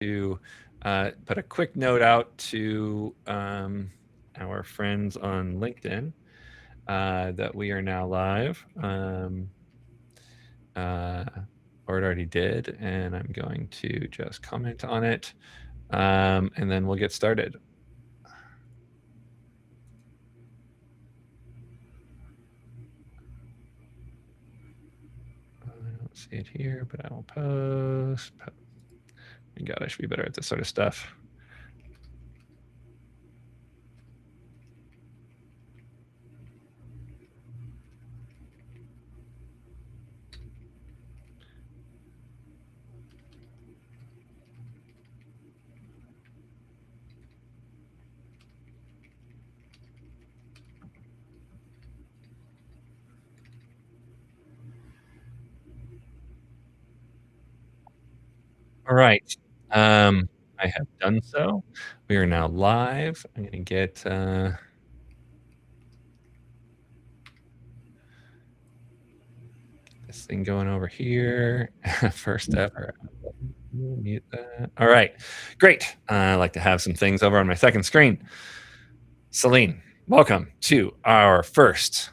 to put a quick note out to our friends on LinkedIn that we are now live. Or it already did, and I'm going to just comment on it, and then we'll get started. I don't see it here, but I will post. My God, I should be better at this sort of stuff. All right. I have done so. We are now live. I'm going to get this thing going over here. First ever. Mute that. All right. Great. I like to have some things over on my second screen. Celine, welcome to our first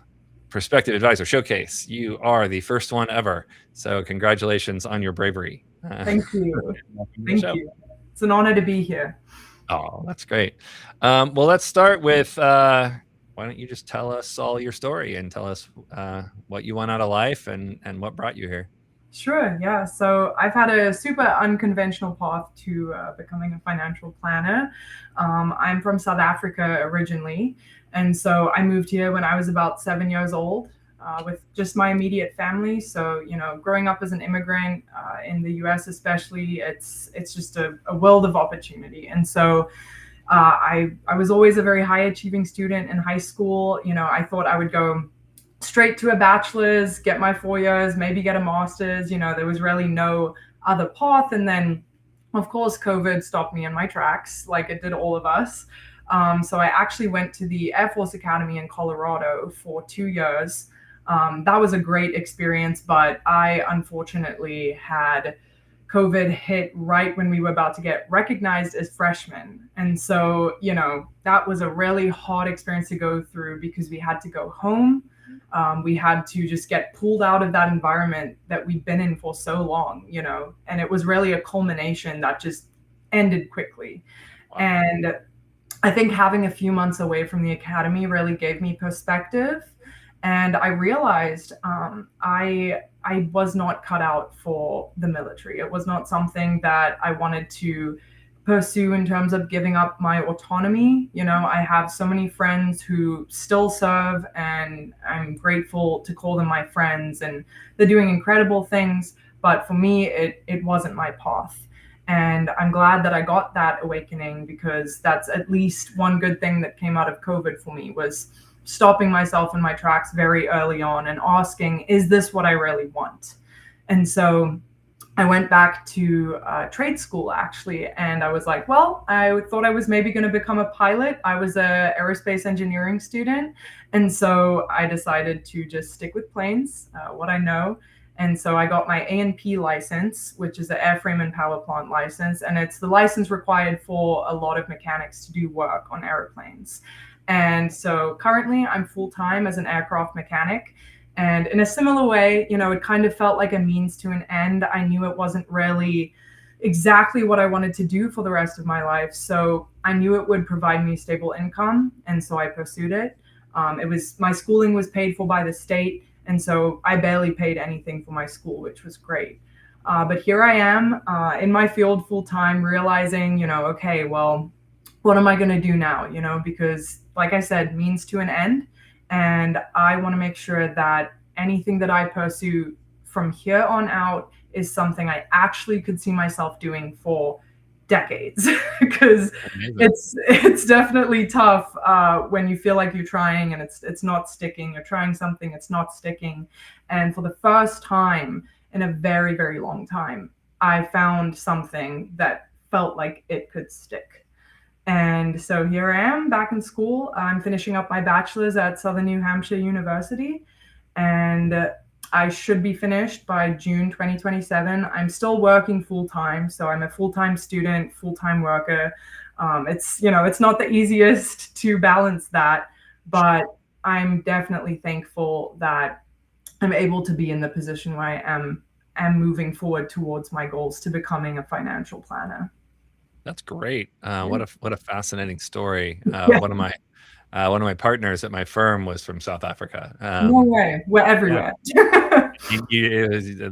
Prospective Advisor Showcase. You are the first one ever. So congratulations on your bravery. Thank you. Thank you. It's an honor to be here. Oh, that's great. Well, let's start with why don't you just tell us all your story and tell us what you want out of life and what brought you here? Sure, yeah. So I've had a super unconventional path to becoming a financial planner. I'm from South Africa originally. And so I moved here when I was about 7 years old with just my immediate family. So, growing up as an immigrant in the US, especially, it's just a world of opportunity. And so I was always a very high achieving student in high school. I thought I would go straight to a bachelor's, get my 4 years, maybe get a master's. There was really no other path. And then, of course, COVID stopped me in my tracks, like it did all of us. So I actually went to the Air Force Academy in Colorado for 2 years. That was a great experience, but I unfortunately had COVID hit right when we were about to get recognized as freshmen. And so, that was a really hard experience to go through because we had to go home. We had to just get pulled out of that environment that we'd been in for so long, and it was really a culmination that just ended quickly. Wow. And I think having a few months away from the academy really gave me perspective. And I realized I was not cut out for the military. It was not something that I wanted to pursue in terms of giving up my autonomy. I have so many friends who still serve, and I'm grateful to call them my friends, and they're doing incredible things. But for me, it wasn't my path. And I'm glad that I got that awakening, because that's at least one good thing that came out of COVID for me, was stopping myself in my tracks very early on and asking, is this what I really want? And so I went back to trade school, actually, and I was like, well, I thought I was maybe going to become a pilot. I was an aerospace engineering student, and so I decided to just stick with planes, what I know. And so I got my A&P license, which is the airframe and power plant license, and it's the license required for a lot of mechanics to do work on airplanes. And so currently I'm full-time as an aircraft mechanic. And in a similar way, it kind of felt like a means to an end. I knew it wasn't really exactly what I wanted to do for the rest of my life. So I knew it would provide me stable income. And so I pursued it. My schooling was paid for by the state. And so I barely paid anything for my school, which was great. But here I am in my field full time, realizing, okay, well, what am I going to do now? Because like I said, means to an end. And I want to make sure that anything that I pursue from here on out is something I actually could see myself doing for decades, because it's definitely tough when you feel like you're trying and it's not sticking. You're trying something, it's not sticking. And for the first time in a very, very long time, I found something that felt like it could stick. And so here I am back in school. I'm finishing up my bachelor's at Southern New Hampshire University. And I should be finished by June 2027. I'm still working full time, so I'm a full time student, full time worker. It's not the easiest to balance that, but I'm definitely thankful that I'm able to be in the position where I am moving forward towards my goals to becoming a financial planner. That's great. What a fascinating story. Yeah. One of my partners at my firm was from South Africa. No way. We're Yeah, everywhere.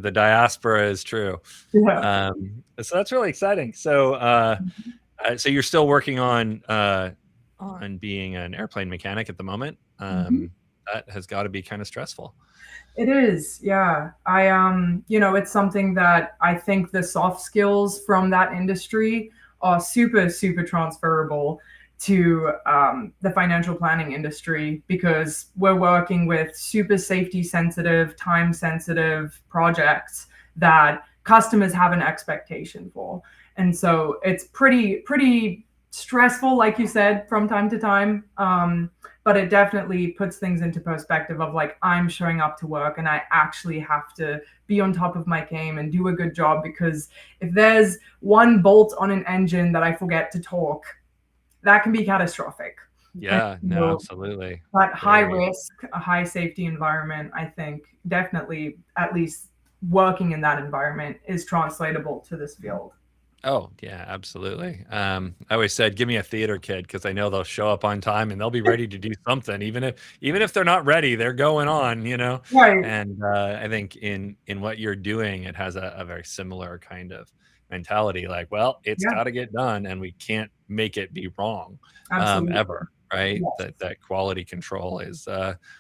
the diaspora is true. Yeah. So that's really exciting. So you're still working on being an airplane mechanic at the moment. Mhm. That has got to be kind of stressful. It is, yeah. It's something that I think the soft skills from that industry are super, super transferable to the financial planning industry because we're working with super safety sensitive, time sensitive projects that customers have an expectation for. And so it's pretty stressful, like you said, from time to time. But it definitely puts things into perspective of like I'm showing up to work and I actually have to be on top of my game and do a good job because if there's one bolt on an engine that I forget to torque, that can be catastrophic. And Yeah, no, so absolutely. that high Very. risk, a high safety environment, I think definitely at least working in that environment is translatable to this field. Oh, yeah, absolutely. I always said, give me a theater kid because I know they'll show up on time and they'll be ready to do something, even if they're not ready, they're going on. Right. And I think in what you're doing, it has a very similar kind of mentality. Like, well, it's Yeah, got to get done, and we can't make it be wrong absolutely. ever, right? Yes. That quality control is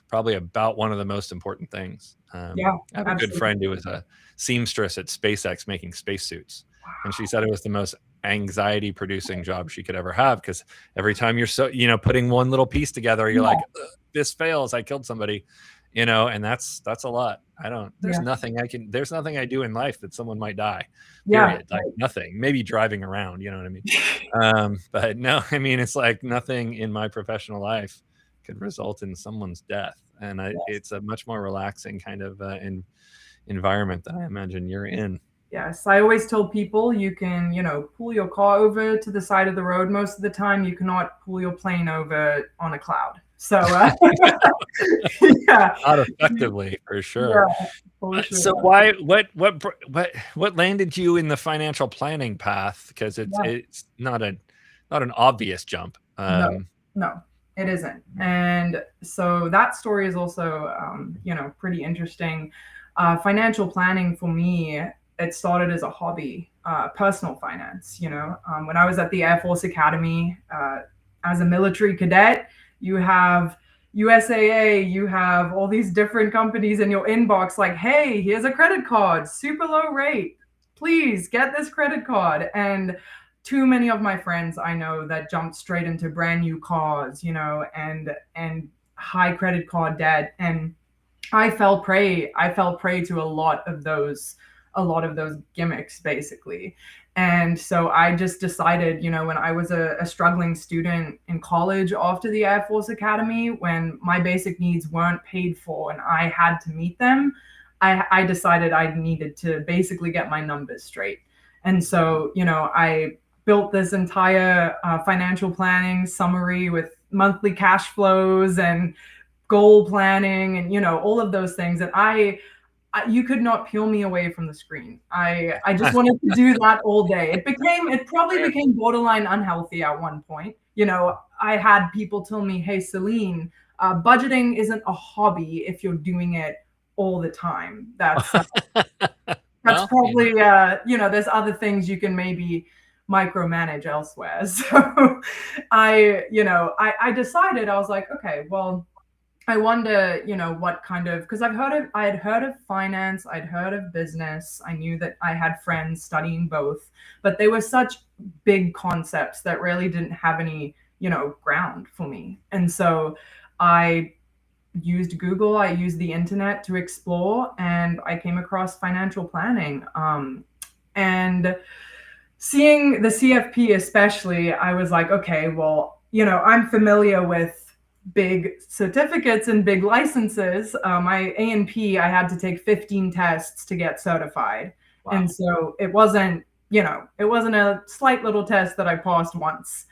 probably about one of the most important things. Yeah, I have a good absolutely. friend who was a seamstress at SpaceX making spacesuits, and she said it was the most anxiety producing job she could ever have because every time you're putting one little piece together, you're like, Yeah, this fails, I killed somebody, and that's a lot. I don't yeah, there's nothing I do in life that someone might die, yeah, period. Like nothing, maybe driving around, you know what I mean? But no, I mean, it's like nothing in my professional life could result in someone's death, and yes. it's a much more relaxing kind of environment that I imagine you're in. Yes, I always tell people you can, pull your car over to the side of the road most of the time. You cannot pull your plane over on a cloud. So, yeah, Not effectively, for yeah, sure. for So sure. why what landed you in the financial planning path? Because it's Yeah, it's not an obvious jump. no, no, it isn't. And so that story is also, pretty interesting. Financial planning for me, it started as a hobby, personal finance. When I was at the Air Force Academy as a military cadet, you have USAA, you have all these different companies in your inbox like, hey, here's a credit card, super low rate. Please get this credit card. And too many of my friends I know that jumped straight into brand new cars, and high credit card debt. And I fell prey to a lot of those gimmicks basically. And so I just decided, when I was a struggling student in college after the Air Force Academy, when my basic needs weren't paid for and I had to meet them, I decided I needed to basically get my numbers straight. And so, I built this entire financial planning summary with monthly cash flows and goal planning and all of those things. And you could not peel me away from the screen. I just wanted to do that all day. It probably Fair. became borderline unhealthy at one point. I had people tell me, hey, Celine, budgeting isn't a hobby if you're doing it all the time. That's Well, probably there's other things you can maybe micromanage elsewhere. So I decided, I was like, okay, well, I wonder, what kind of, because I had heard of finance, I'd heard of business. I knew that I had friends studying both, but they were such big concepts that really didn't have any, ground for me. And so I used Google, I used the internet to explore, and I came across financial planning. And seeing the CFP especially, I was like, okay, well, I'm familiar with big certificates and big licenses. My A&P, I had to take 15 tests to get certified. Wow. And so it wasn't, it wasn't a slight little test that I passed once.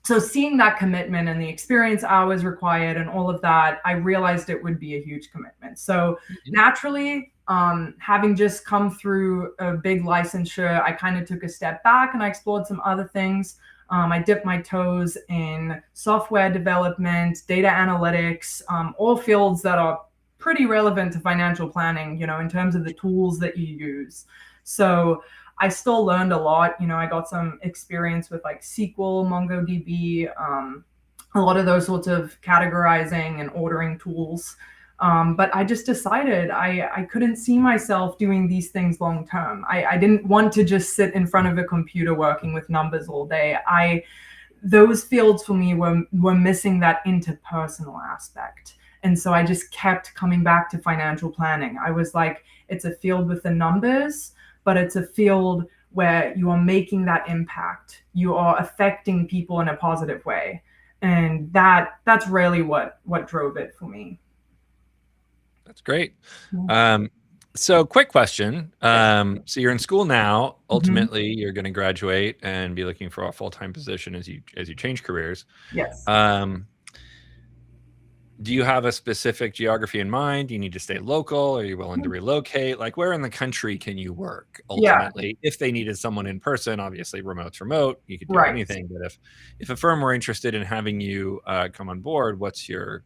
So seeing that commitment and the experience hours required and all of that, I realized it would be a huge commitment. So naturally, having just come through a big licensure, I kind of took a step back and I explored some other things. I dipped my toes in software development, data analytics, all fields that are pretty relevant to financial planning, in terms of the tools that you use. So I still learned a lot. I got some experience with like SQL, MongoDB, a lot of those sorts of categorizing and ordering tools. But I just decided I couldn't see myself doing these things long term. I didn't want to just sit in front of a computer working with numbers all day. Those fields for me were missing that interpersonal aspect. And so I just kept coming back to financial planning. I was like, it's a field with the numbers, but it's a field where you are making that impact. You are affecting people in a positive way. And that's really what drove it for me. That's great. So quick question. So you're in school now. Ultimately, you're going to graduate and be looking for a full-time position as you change careers. Yes. Do you have a specific geography in mind? Do you need to stay local? Are you willing to relocate? Like, where in the country can you work ultimately? If they needed someone in person, obviously remote's remote. You could do anything. But if a firm were interested in having you come on board, what's your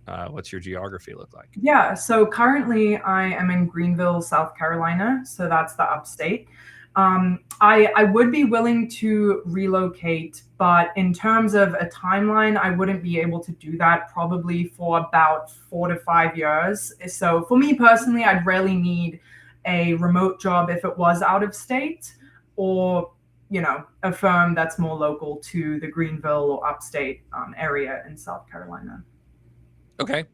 geography look like? Yeah, so currently I am in Greenville, South Carolina. So that's the upstate. I would be willing to relocate, but in terms of a timeline, I wouldn't be able to do that probably for about 4 to 5 years. So for me personally, I'd really need a remote job if it was out of state, or a firm that's more local to the Greenville or upstate area in South Carolina. Okay.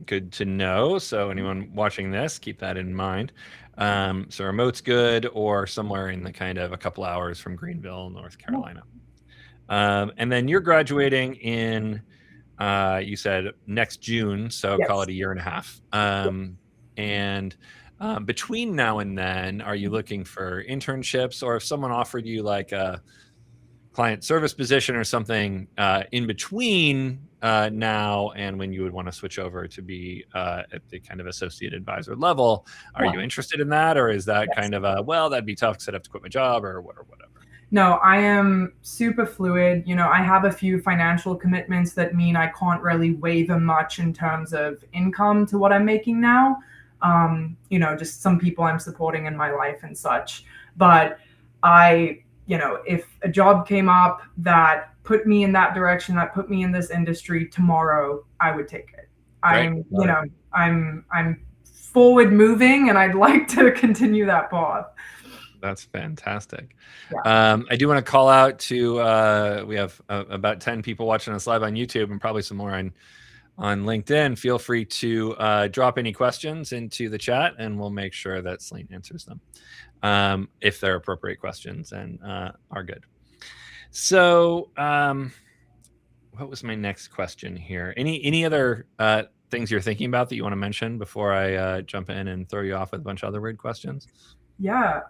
Good to know. So anyone watching this, keep that in mind. So remote's good, or somewhere in the kind of a couple hours from Greenville, North Carolina. And then you're graduating in, you said next June, so call it a year and a half. And between now and then, are you looking for internships, or if someone offered you like a client service position or something in between now and when you would want to switch over to be at the kind of associate advisor level, are you interested in that, or is that kind of that'd be tough because I'd have to quit my job or whatever? No, I am super fluid. I have a few financial commitments that mean I can't really waver much in terms of income to what I'm making now. Just some people I'm supporting in my life and such. But if a job came up that put me in that direction, that put me in this industry tomorrow, I would take it. I'm forward moving and I'd like to continue that path. That's fantastic. I do want to call out to, we have about 10 people watching us live on YouTube and probably some more on LinkedIn. Feel free to drop any questions into the chat and we'll make sure that Celine answers them. If they're appropriate questions and are good. So what was my next question here? Any other things you're thinking about that you want to mention before I jump in and throw you off with a bunch of other weird questions? Yeah.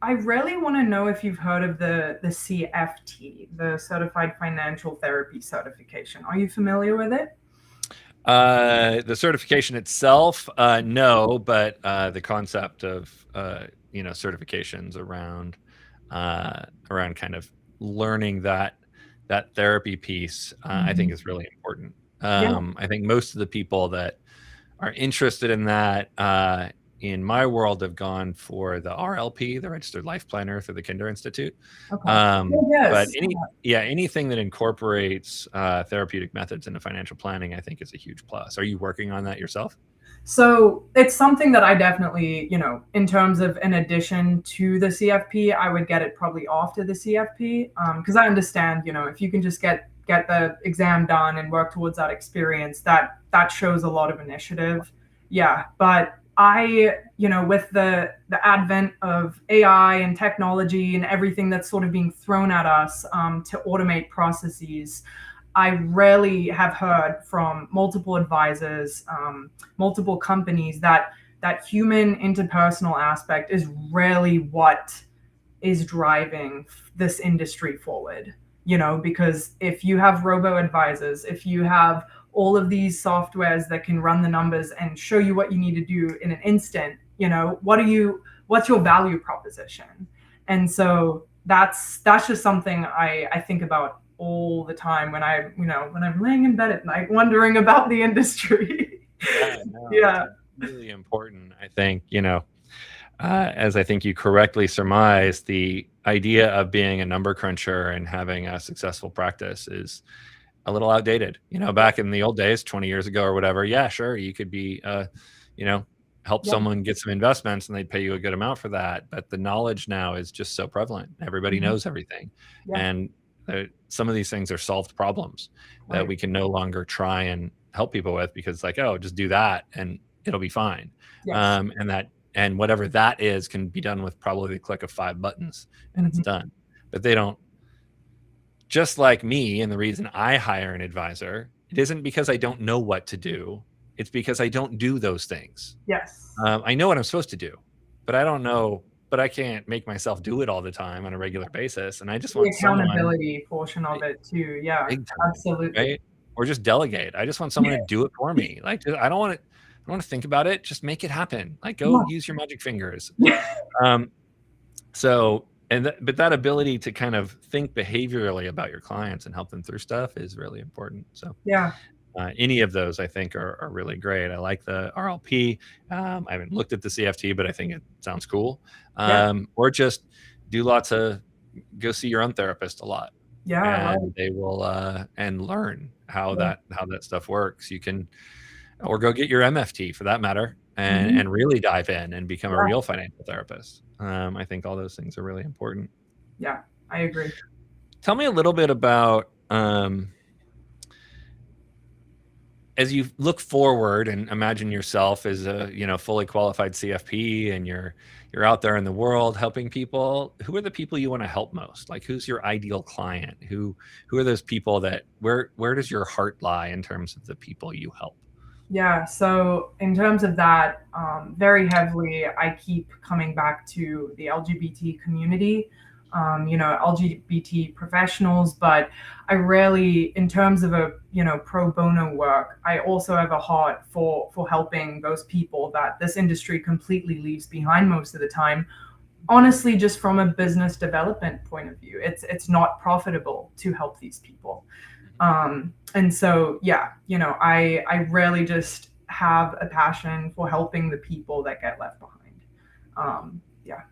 I really want to know if you've heard of the CFT, the Certified Financial Therapy Certification. Are you familiar with it? The certification itself, no, but the concept of certifications around kind of learning that therapy piece, I think is really important. I think most of the people that are interested in that in my world have gone for the RLP, the Registered Life Planner through the Kinder Institute. But anything that incorporates therapeutic methods into financial planning, I think is a huge plus. Are you working on that yourself? So it's something that I definitely, in terms of in addition to the CFP, I would get it probably after the CFP. Because I understand, if you can just get the exam done and work towards that experience, that shows a lot of initiative. Yeah. But with the advent of AI and technology and everything that's sort of being thrown at us to automate processes, I rarely have heard from multiple advisors, multiple companies, that human interpersonal aspect is really what is driving this industry forward. Because if you have robo advisors, if you have all of these softwares that can run the numbers and show you what you need to do in an instant, what's your value proposition? And so that's just something I think about all the time when I'm laying in bed at night wondering about the industry. Yeah, no, Yeah. it's really important. I think, as I think you correctly surmised, the idea of being a number cruncher and having a successful practice is a little outdated. Back in the old days, 20 years ago or whatever, yeah, sure, you could be, help Yeah. someone get some investments and they'd pay you a good amount for that. But the knowledge now is just so prevalent. Everybody Mhm. knows everything. Yeah. And some of these things are solved problems that Right. we can no longer try and help people with because, like, oh, just do that and it'll be fine. Yes. And whatever that is can be done with probably the click of 5 buttons and it's Mhm. done. But they don't, just like me, and the reason I hire an advisor, it isn't because I don't know what to do. It's because I don't do those things. Yes. I know what I'm supposed to do, but I don't know, but I can't make myself do it all the time on a regular basis. And I just The want someone, accountability portion of it too. Yeah, big time, absolutely. right? Or just delegate. I just want someone to do it for me. Like, I don't want to. I don't want to think about it. Just make it happen. Like, go Yeah. use your magic fingers. So, but that ability to kind of think behaviorally about your clients and help them through stuff is really important. So, Yeah. any of those I think are really great. I like the RLP. I haven't looked at the CFT, but I think it sounds cool. Yeah. Or just do lots of go see your own therapist a lot, Yeah. Right. and they will and learn how Yeah. that stuff works. You can, or go get your MFT for that matter, and Mhm. really dive in and become a Yeah. real financial therapist. I think all those things are really important. Yeah. I agree. Tell me a little bit about as you look forward and imagine yourself as a fully qualified CFP, and you're out there in the world helping people. Who are the people you want to help most? Like, who's your ideal client? Who are those people that where does your heart lie in terms of the people you help? Yeah. So in terms of that, very heavily, I keep coming back to the LGBT community, LGBT professionals, but I rarely, in terms of a, pro bono work, I also have a heart for helping those people that this industry completely leaves behind most of the time. Honestly, just from a business development point of view, it's not profitable to help these people. And so, yeah, I rarely just have a passion for helping the people that get left behind. Yeah.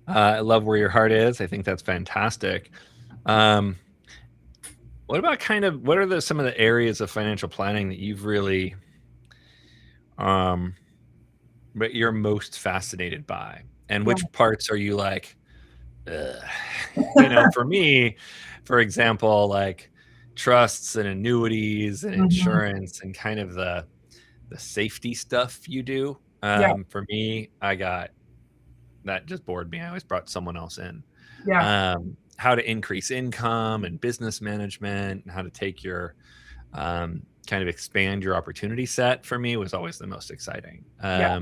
I love where your heart is. I think that's fantastic. What about what are some of the areas of financial planning that you've really but you're most fascinated by, and Yeah. which parts are you like, ugh? For me, for example, like trusts and annuities and Mhm. insurance and kind of the safety stuff you do. Yeah. For me, I got that just bored me. I always brought someone else in. Yeah. How to increase income and business management, and how to take your kind of expand your opportunity set for me was always the most exciting. Yeah.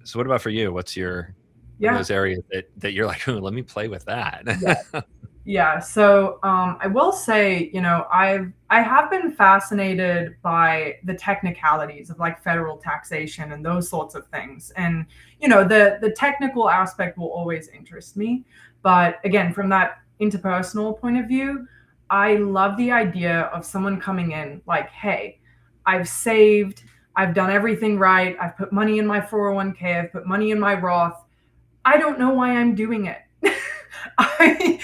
So what about for you? What are Yeah. those areas that you're like, let me play with that? Yeah. Yeah. So I will say, I have been fascinated by the technicalities of like federal taxation and those sorts of things. And the technical aspect will always interest me. But again, from that interpersonal point of view, I love the idea of someone coming in like, hey, I've saved, I've done everything right, I've put money in my 401k, I've put money in my Roth. I don't know why I'm doing it. I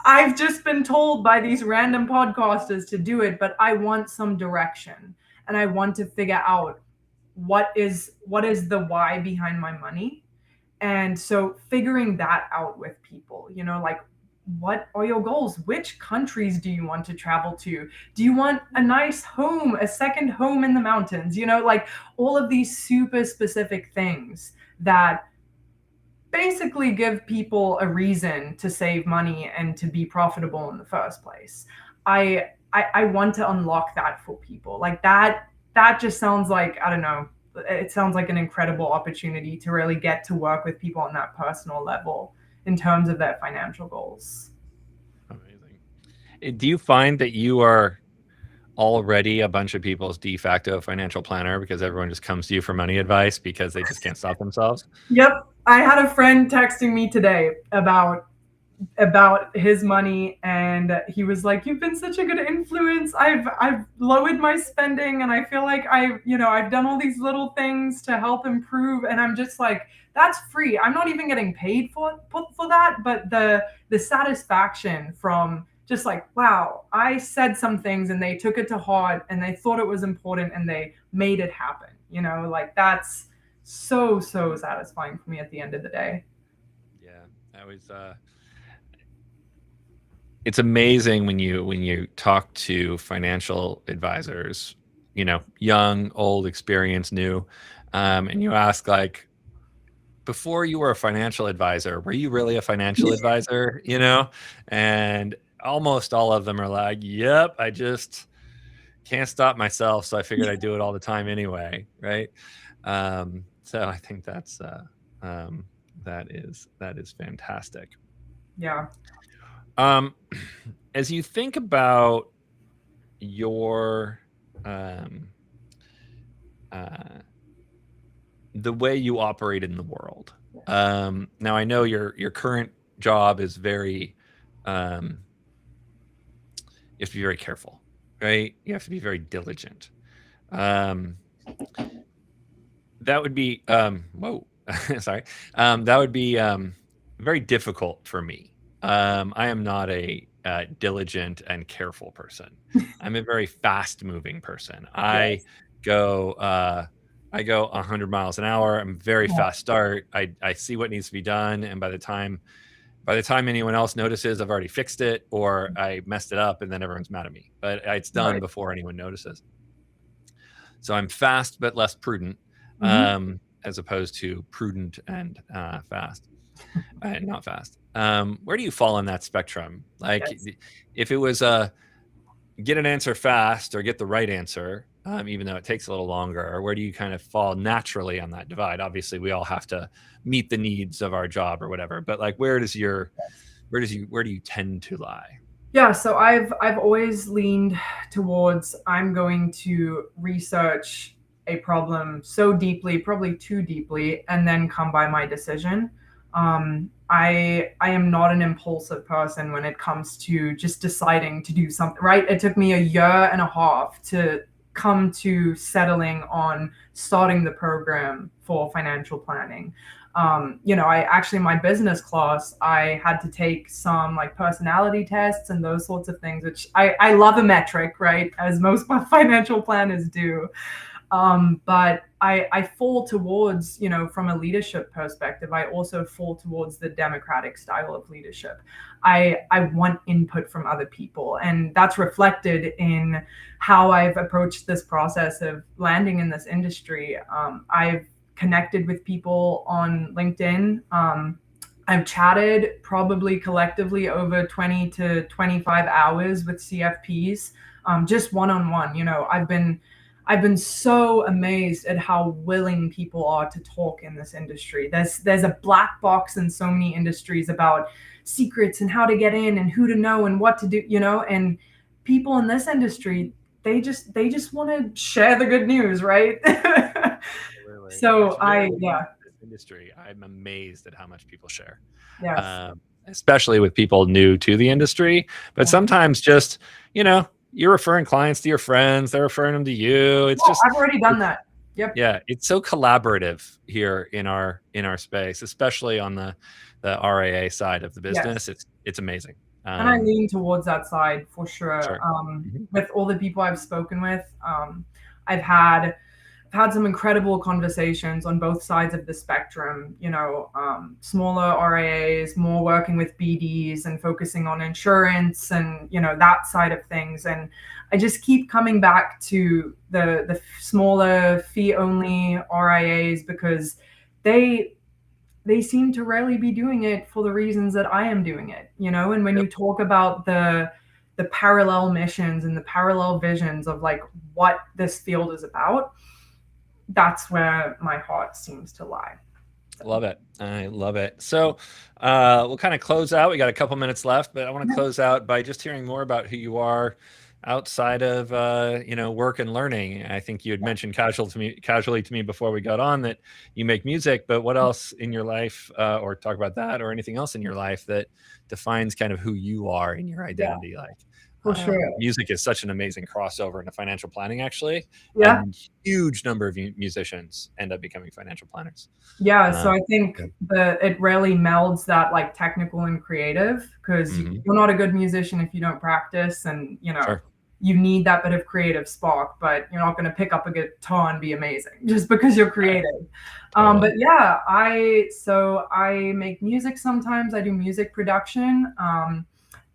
I've just been told by these random podcasters to do it, but I want some direction and I want to figure out what is the why behind my money. And so figuring that out with people, like what are your goals? Which countries do you want to travel to? Do you want a nice home, a second home in the mountains? Like all of these super specific things that basically give people a reason to save money and to be profitable in the first place. I want to unlock that for people. Like that just sounds like, I don't know, it sounds like an incredible opportunity to really get to work with people on that personal level in terms of their financial goals. Amazing. Do you find that you are already a bunch of people's de facto financial planner because everyone just comes to you for money advice because they just can't stop themselves? Yep. I had a friend texting me today about his money, and he was like, you've been such a good influence. I've lowered my spending, and I feel like I've done all these little things to help improve. And I'm just like, that's free. I'm not even getting paid for that, but the satisfaction from just like, wow, I said some things and they took it to heart and they thought it was important and they made it happen. Like that's so satisfying for me at the end of the day. Yeah, I was. It's amazing when you talk to financial advisors, young, old, experienced, new, and you ask like, before you were a financial advisor, were you really a financial advisor? And almost all of them are like, yep, I just can't stop myself, so I figured I'd do it all the time anyway, right? So I think um, that is fantastic. Yeah. Um, as you think about your um, uh, the way you operate in the world, now I know your current job is very you have to be very careful, right? You have to be very diligent. Um, that would be whoa, sorry. That would be very difficult for me. I am not a diligent and careful person. I'm a very fast moving person. I Yes. go uh, I go 100 miles an hour. I'm very Yeah. fast start. I see what needs to be done, and by the time anyone else notices, I've already fixed it or I messed it up, and then everyone's mad at me. But it's done Right. before anyone notices. So I'm fast but less prudent, Hmm. as opposed to prudent and fast, and not fast. Where do you fall on that spectrum? Like, Yes. if it was get an answer fast or get the right answer, even though it takes a little longer, or where do you kind of fall naturally on that divide? Obviously, we all have to meet the needs of our job or whatever, but like, where do you tend to lie? Yeah, so I've always leaned towards, I'm going to research a problem so deeply, probably too deeply, and then come by my decision. I am not an impulsive person when it comes to just deciding to do something. Right? It took me a year and a half to come to settling on starting the program for financial planning. I actually, my business class, I had to take some like personality tests and those sorts of things, which I love a metric, right? As most financial planners do. But I fall towards, from a leadership perspective, I also fall towards the democratic style of leadership. I want input from other people, and that's reflected in how I've approached this process of landing in this industry. I've connected with people on LinkedIn. I've chatted probably collectively over 20 to 25 hours with CFPs, just one on one. I've been so amazed at how willing people are to talk in this industry. There's a black box in so many industries about secrets and how to get in and who to know and what to do, and people in this industry, they just want to share the good news, right? Absolutely. So It's I very yeah, this industry. I'm amazed at how much people share, yes. especially with people new to the industry. But Yeah. sometimes just you're referring clients to your friends, they're referring them to you. It's Yeah, just I've already done it's that. Yep. yeah, it's so collaborative here in our space, especially on the RAA side of the Yes. business. It's amazing. And I lean towards that side for sure. Sure. Mhm. With all the people I've spoken with, I've had I've had some incredible conversations on both sides of the spectrum, smaller RIAs, more working with BDs and focusing on insurance and, that side of things. And I just keep coming back to the smaller fee only RIAs because they they seem to rarely be doing it for the reasons that I am doing it, and when Yep. you talk about the parallel missions and the parallel visions of like what this field is about, that's where my heart seems to lie. So. Love it. I love it. So we'll kind of close out. We got a couple minutes left, but I want to close out by just hearing more about who you are outside of work and learning. I think you had mentioned casually to me before we got on that you make music, but what else in your life, or talk about that, or anything else in your life that defines kind of who you are in your Yeah, identity? Like for sure. music is such an amazing crossover into financial planning. Actually, a Yeah. huge number of musicians end up becoming financial planners. Yeah, so Um, I think yeah. it really melds that like technical and creative because Mhm. you're not a good musician if you don't practice, and Sure. you need that bit of creative spark, but you're not going to pick up a guitar and be amazing just because you're Right. creative. Totally. But yeah, I make music sometimes. I do music production.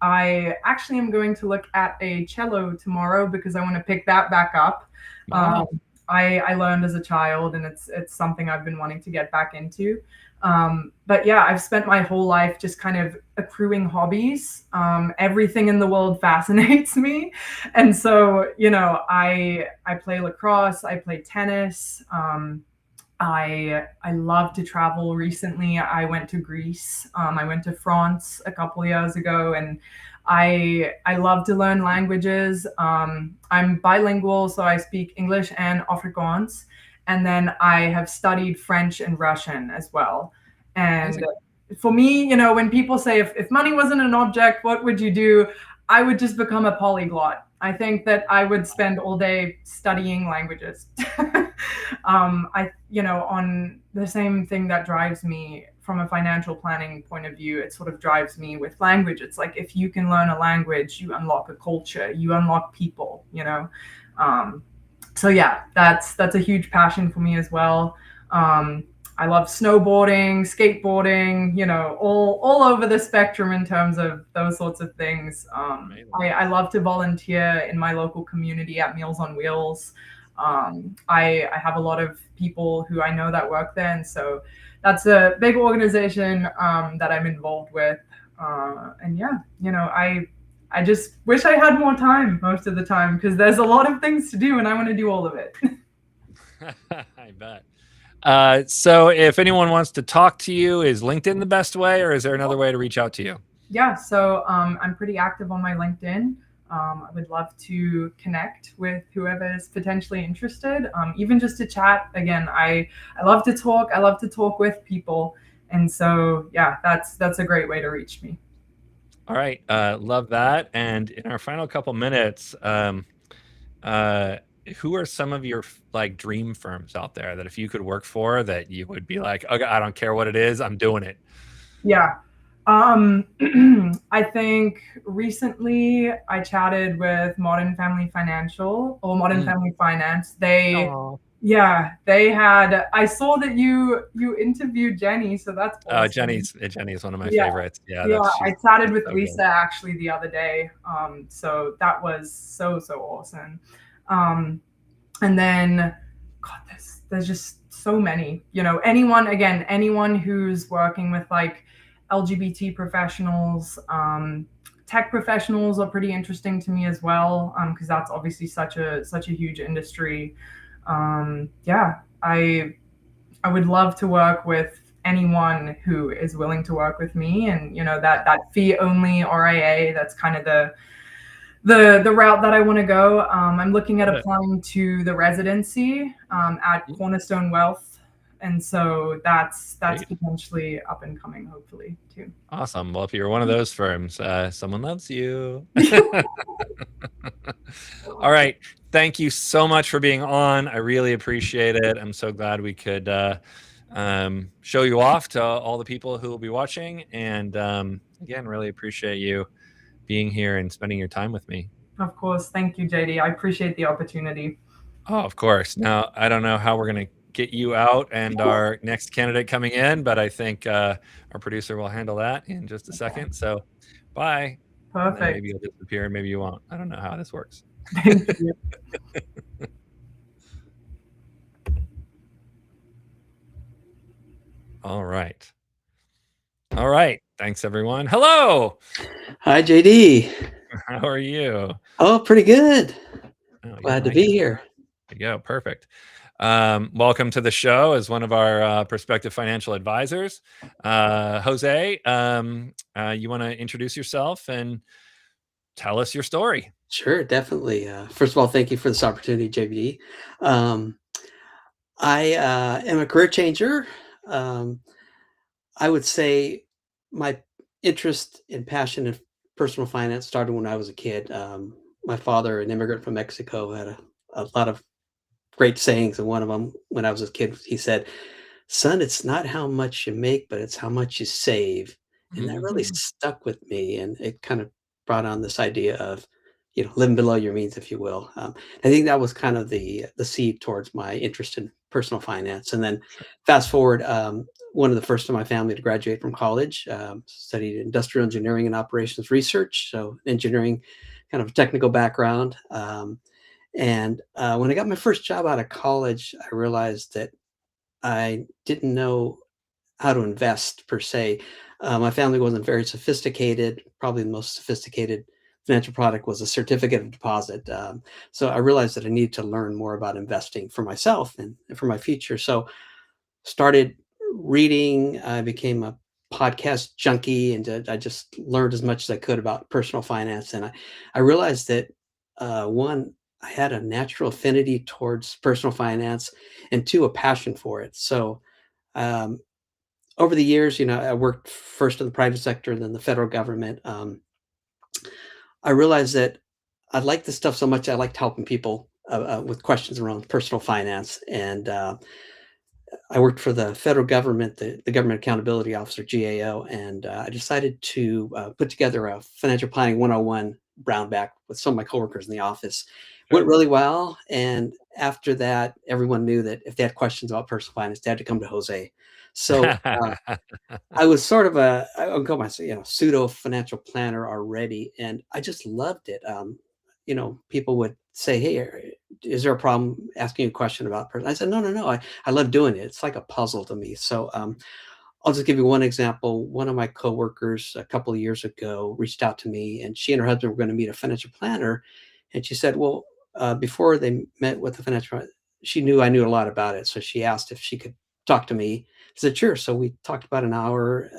I actually am going to look at a cello tomorrow because I want to pick that back up. Um, Wow. I learned as a child, and it's something I've been wanting to get back into. But yeah, I've spent my whole life just kind of accruing hobbies. Everything in the world fascinates me, and so I play lacrosse, I play tennis. I love to travel. Recently, I went to Greece. I went to France a couple years ago, and I love to learn languages. I'm bilingual, so I speak English and Afrikaans, and then I have studied French and Russian as well. And Amazing. for me, when people say if money wasn't an object, what would you do? I would just become a polyglot. I think that I would spend all day studying languages. On the same thing that drives me from a financial planning point of view, it sort of drives me with language. It's like if you can learn a language, you unlock a culture, you unlock people. Um, so yeah, that's a huge passion for me as well. I love snowboarding, skateboarding, all over the spectrum in terms of those sorts of things. Amazing. I love to volunteer in my local community at Meals on Wheels. I have a lot of people who I know that work there, and so that's a big organization that I'm involved with. And yeah, I just wish I had more time most of the time because there's a lot of things to do and I want to do all of it. I bet. So if anyone wants to talk to you, is LinkedIn the best way, or is there another way to reach out to you? Yeah, so I'm pretty active on my LinkedIn. I would love to connect with whoever is potentially interested, even just to chat. Again, I love to talk. I love to talk with people, and so yeah, that's a great way to reach me. All right. Love that. And in our final couple minutes, uh, who are some of your like dream firms out there that if you could work for, that you would be like, okay, I don't care what it is, I'm doing it. Yeah. I think recently I chatted with Modern Family Financial or Modern Mm. Family Finance. They, Oh, yeah, they had. I saw that you interviewed Jenny, so that's awesome. Jenny is one of my Yeah, favorites. Yeah, yeah. I chatted she's with so good. Lisa actually the other day. So that was so awesome. Um, and then, God, there's just so many. Anyone who's working with like LGBT professionals, tech professionals are pretty interesting to me as well, because that's obviously such a huge industry. Yeah, I would love to work with anyone who is willing to work with me, and that fee only RIA. That's kind of the route that I want to go. I'm looking at Love it. applying to the residency at Mm, Cornerstone Wealth, and so that's great. potentially up and coming, hopefully too. Awesome. Well, if you're one of those firms, someone loves you. All right. Thank you so much for being on. I really appreciate it. I'm so glad we could show you off to all the people who will be watching. And again, really appreciate you being here and spending your time with me. Of course, thank you, JD. I appreciate the opportunity. Oh, of course. Now, I don't know how we're going to get you out and our next candidate coming in, but I think our producer will handle that in just a second. So, bye. And then maybe Perfect. you'll disappear, maybe you won't. I don't know how this works. Thank you. All right. All right. Thanks, everyone. Hello. Hi, JD. How are you? Oh, pretty good. Oh, your Glad to mic be is here. There you go. Perfect. Welcome to the show as one of our prospective financial advisors. Jose, you want to introduce yourself and tell us your story? Sure, definitely. First of all, thank you for this opportunity, JD. I am a career changer. Um, I would say my interest and passion in personal finance started when I was a kid. My father, an immigrant from Mexico, had a lot of great sayings, and one of them, when I was a kid, he said, "Son, it's not how much you make, but it's how much you save." And that really Mhm. stuck with me, and it kind of brought on this idea of, living below your means, if you will. I think that was kind of the seed towards my interest in personal finance. And then Sure. fast forward, one of the first in my family to graduate from college, studied industrial engineering and operations research, so engineering, kind of a technical background. And when I got my first job out of college, I realized that I didn't know how to invest per se. My family wasn't very sophisticated. Probably the most sophisticated financial product was a certificate of deposit. So I realized that I needed to learn more about investing for myself and for my future. So started reading. I became a podcast junkie, and I just learned as much as I could about personal finance. And I realized that one, I had a natural affinity towards personal finance, and two, a passion for it. So um, over the years, I worked first in the private sector, then the federal government. I realized that I liked this stuff so much. I liked helping people with questions around personal finance, and I worked for the federal government, the Government Accountability Officer, GAO, and I decided to put together a financial planning 101 brown bag with some of my coworkers in the office. Went Sure. really well, and after that, everyone knew that if they had questions about personal finance, they had to come to Jose. So I was sort of I would call myself, pseudo financial planner already, and I just loved it. People would say, "Hey, is there a problem asking you a question about person?" I said, "No, no, no. I love doing it. It's like a puzzle to me." So I'll just give you one example. One of my coworkers a couple of years ago reached out to me, and she and her husband were going to meet a financial planner, and she said, "Well, before they met with the financial, she knew I knew a lot about it, so she asked if she could talk to me." I said, "Sure." So we talked about an hour,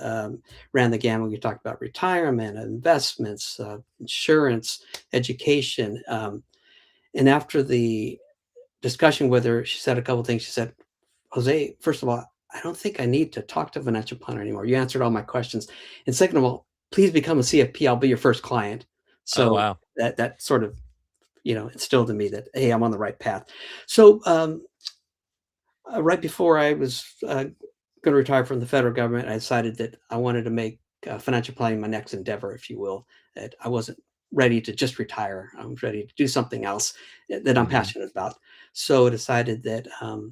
ran the gamut. We talked about retirement, investments, insurance, education, and after the discussion with her, she said a couple of things. She said, "Jose, first of all, I don't think I need to talk to a financial planner anymore. You answered all my questions. And second of all, please become a CFP. I'll be your first client." Oh, So wow. that sort of, instilled in me that, hey, I'm on the right path. So right before I was going to retire from the federal government, I decided that I wanted to make financial planning my next endeavor, if you will. That I wasn't ready to just retire. I was ready to do something else that I'm Mhm. passionate about. So I decided that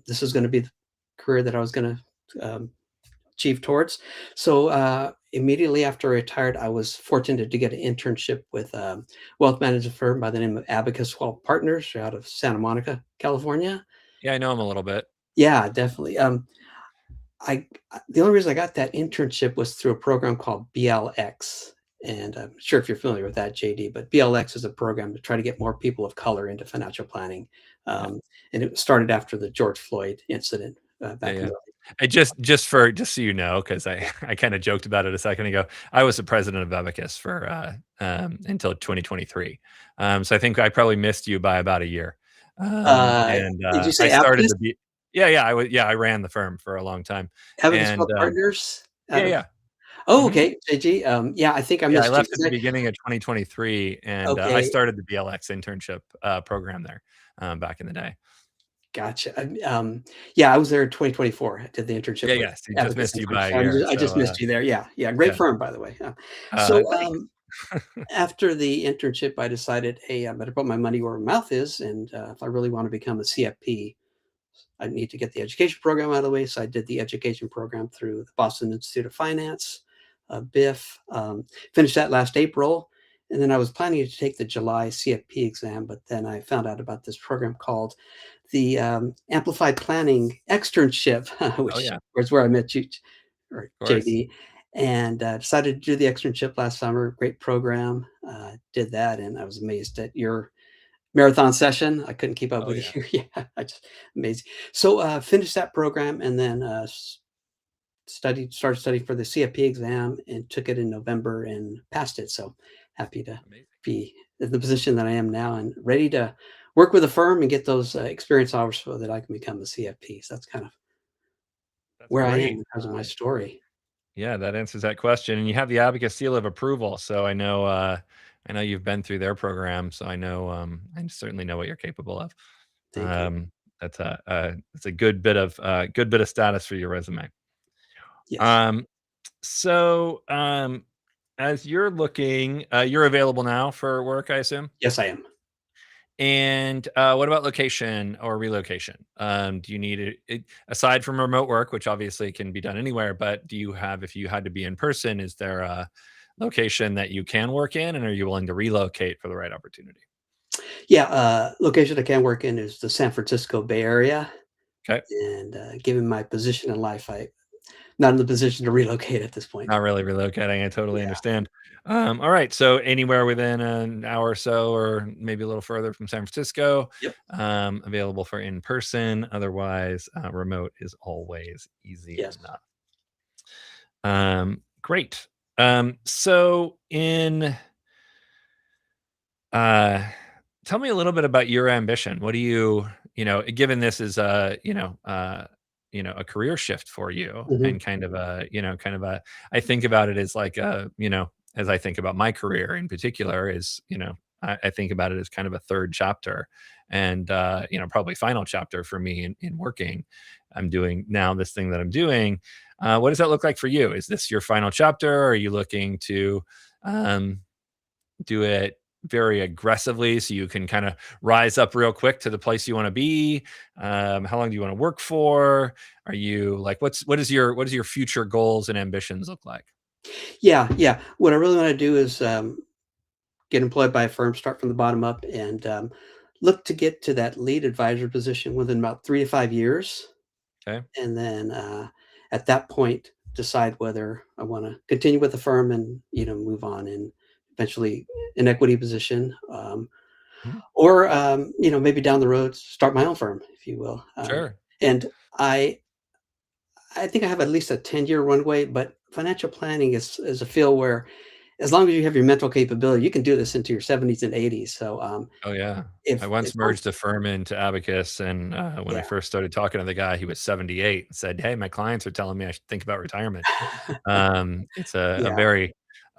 this was going to be the career that I was going to achieve towards. So immediately after I retired, I was fortunate to get an internship with a wealth management firm by the name of Abacus Wealth Partners out of Santa Monica, California. Yeah, I know him a little bit. Yeah, definitely. I The only reason I got that internship was through a program called BLX, and I'm sure if you're familiar with that, JD, but BLX is a program to try to get more people of color into financial planning, Yeah. and it started after the George Floyd incident Yeah, back in yeah. the I just so you know, because I kind of joked about it a second ago. I was the president of Abacus for until 2023. So I think I probably missed you by about a year. And Did you I say started Abacus? to be yeah, I ran the firm for a long time. Abacus And Wealth Partners out yeah, of yeah. Oh, Mhm. okay, JG. Yeah, I think I Yeah, I missed you left 'cause at the beginning of 2023, and I okay, started the BLX internship program there back in the day. gotcha. Yeah, I was there in 2024. I did the internship Yeah, with yeah. So you just Abacus missed and you French. by a year. I So just missed you there. Yeah, yeah, great yeah. firm, by the way. So, Thanks. after the internship, I decided, hey, I better put my money where my mouth is, and if I really want to become a CFP, I need to get the education program out of the way. So I did the education program through the Boston Institute of Finance, BIF. Finished that last April. And then I was planning to take the July CFP exam, but then I found out about this program called the Amplified Planning Externship, Oh which yeah, of was where I met you, or course. JD, and decided to do the externship last summer. Great program. Did that, and I was amazed at your marathon session. I couldn't keep up Oh with yeah, you. Yeah, I just amazing. So finished that program and then started studying for the CFP exam and took it in November and passed it. So happy to amazing. be in the position that I am now and ready to work with a firm and get those experience hours so that I can become a CFP. So that's kind of That's where I am great. in terms of my story. Yeah, that answers that question. And you have the Abacus seal of approval, so I know you've been through their program, so I certainly know what you're capable of. Thank you. Um, that's a good bit of status for your resume. Yes. Um, so as you're looking, you're available now for work, I assume. Yes, I am. And what about location or relocation? Do you need it aside from remote work, which obviously can be done anywhere? But do you have, if you had to be in person, is there a location that you can work in, and are you willing to relocate for the right opportunity? Yeah. Location I can work in is the San Francisco Bay Area. Okay. And given my position in life, I not in the position to relocate at this point. Not really relocating. I totally Yeah. understand. All right. So anywhere within an hour or so, or maybe a little further from San Francisco, Yep. available for in person. Otherwise, remote is always easy Yes. enough. Great. So uh, tell me a little bit about your ambition. What do given this is a career shift for you Mhm. and I think about it as like as I think about my career in particular I think about it as kind of a third chapter and probably final chapter for me in working. I'm doing now this thing that I'm doing. What does that look like for you? Is this your final chapter? Are you looking to um, do it very aggressively so you can kind of rise up real quick to the place you want to be? How long do you want to work for? Are you like what is your future goals and ambitions look like? Yeah, yeah. What I really wanna do is, get employed by a firm, start from the bottom up, and, look to get to that lead advisor position within about 3 to 5 years, Okay. and then, at that point, decide whether I wanna continue with the firm and, move on and eventually an equity position, Mhm. or, maybe down the road, start my own firm, if you will. Sure. And I think I have at least a 10-year runway, but financial planning is a field where as long as you have your mental capability, you can do this into your 70s and 80s. So, Oh yeah. I if once some merged a firm into Abacus, and when I yeah. first started talking to the guy, he was 78 and said, "Hey, my clients are telling me I should think about retirement." It's a Yeah, very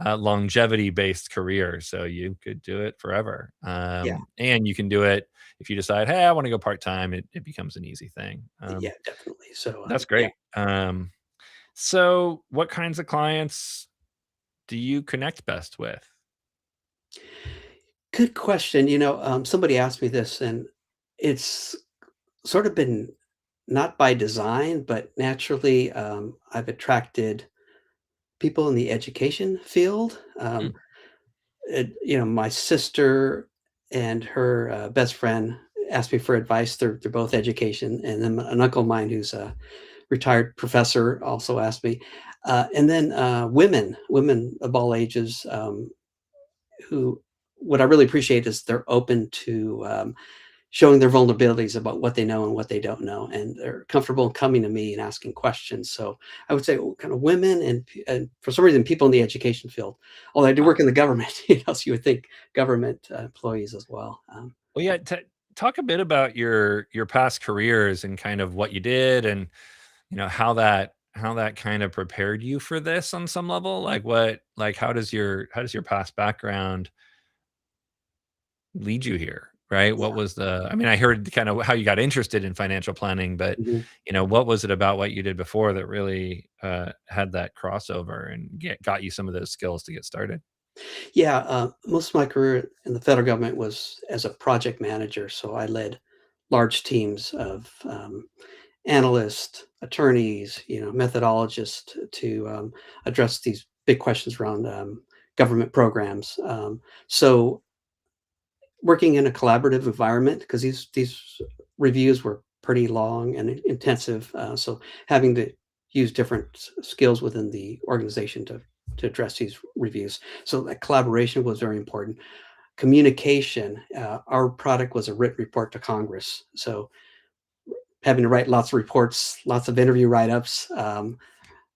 longevity based career, so you could do it forever. yeah, And you can do it if you decide, hey, I want to go part time. It becomes an easy thing. yeah, definitely. So, That's yeah. great. So, what kinds of clients do you connect best with? Good question. Somebody asked me this, and it's sort of been not by design, but naturally, I've attracted people in the education field. Mm, My sister and her best friend asked me for advice. They're both education, and then an uncle of mine who's a retired professor also asked me, and then women of all ages, who what I really appreciate is they're open to showing their vulnerabilities about what they know and what they don't know, and they're comfortable coming to me and asking questions. So I would say kind of women and for some reason people in the education field. Although I do wow. work in the government, so you would think government employees as well. Well, yeah. Talk a bit about your past careers and kind of what you did, and how that kind of prepared you for this on some level. Like how does your past background lead you here, right? Yeah. What was the I mean, I heard kind of how you got interested in financial planning, but, Mhm. what was it about what you did before that really, had that crossover and got you some of those skills to get started? Yeah, most of my career in the federal government was as a project manager. So I led large teams of analysts, attorneys, methodologists to address these big questions around government programs. So working in a collaborative environment, because these reviews were pretty long and intensive, so having to use different skills within the organization to address these reviews. So that collaboration was very important. Communication. Our product was a written report to Congress, so having to write lots of reports, lots of interview write-ups.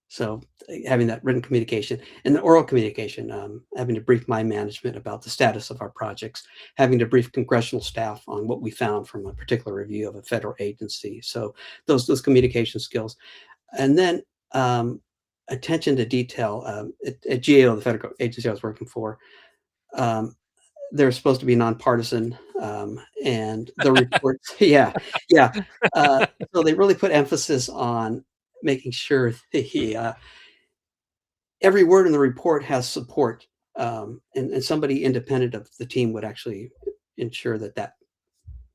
So having that written communication and the oral communication, having to brief my management about the status of our projects, having to brief congressional staff on what we found from a particular review of a federal agency. So those communication skills, and then attention to detail. At GAO, the federal agency I was working for, um, they're supposed to be nonpartisan, and the reports, yeah, yeah. Uh, so they really put emphasis on making sure the every word in the report has support, and somebody independent of the team would actually ensure that that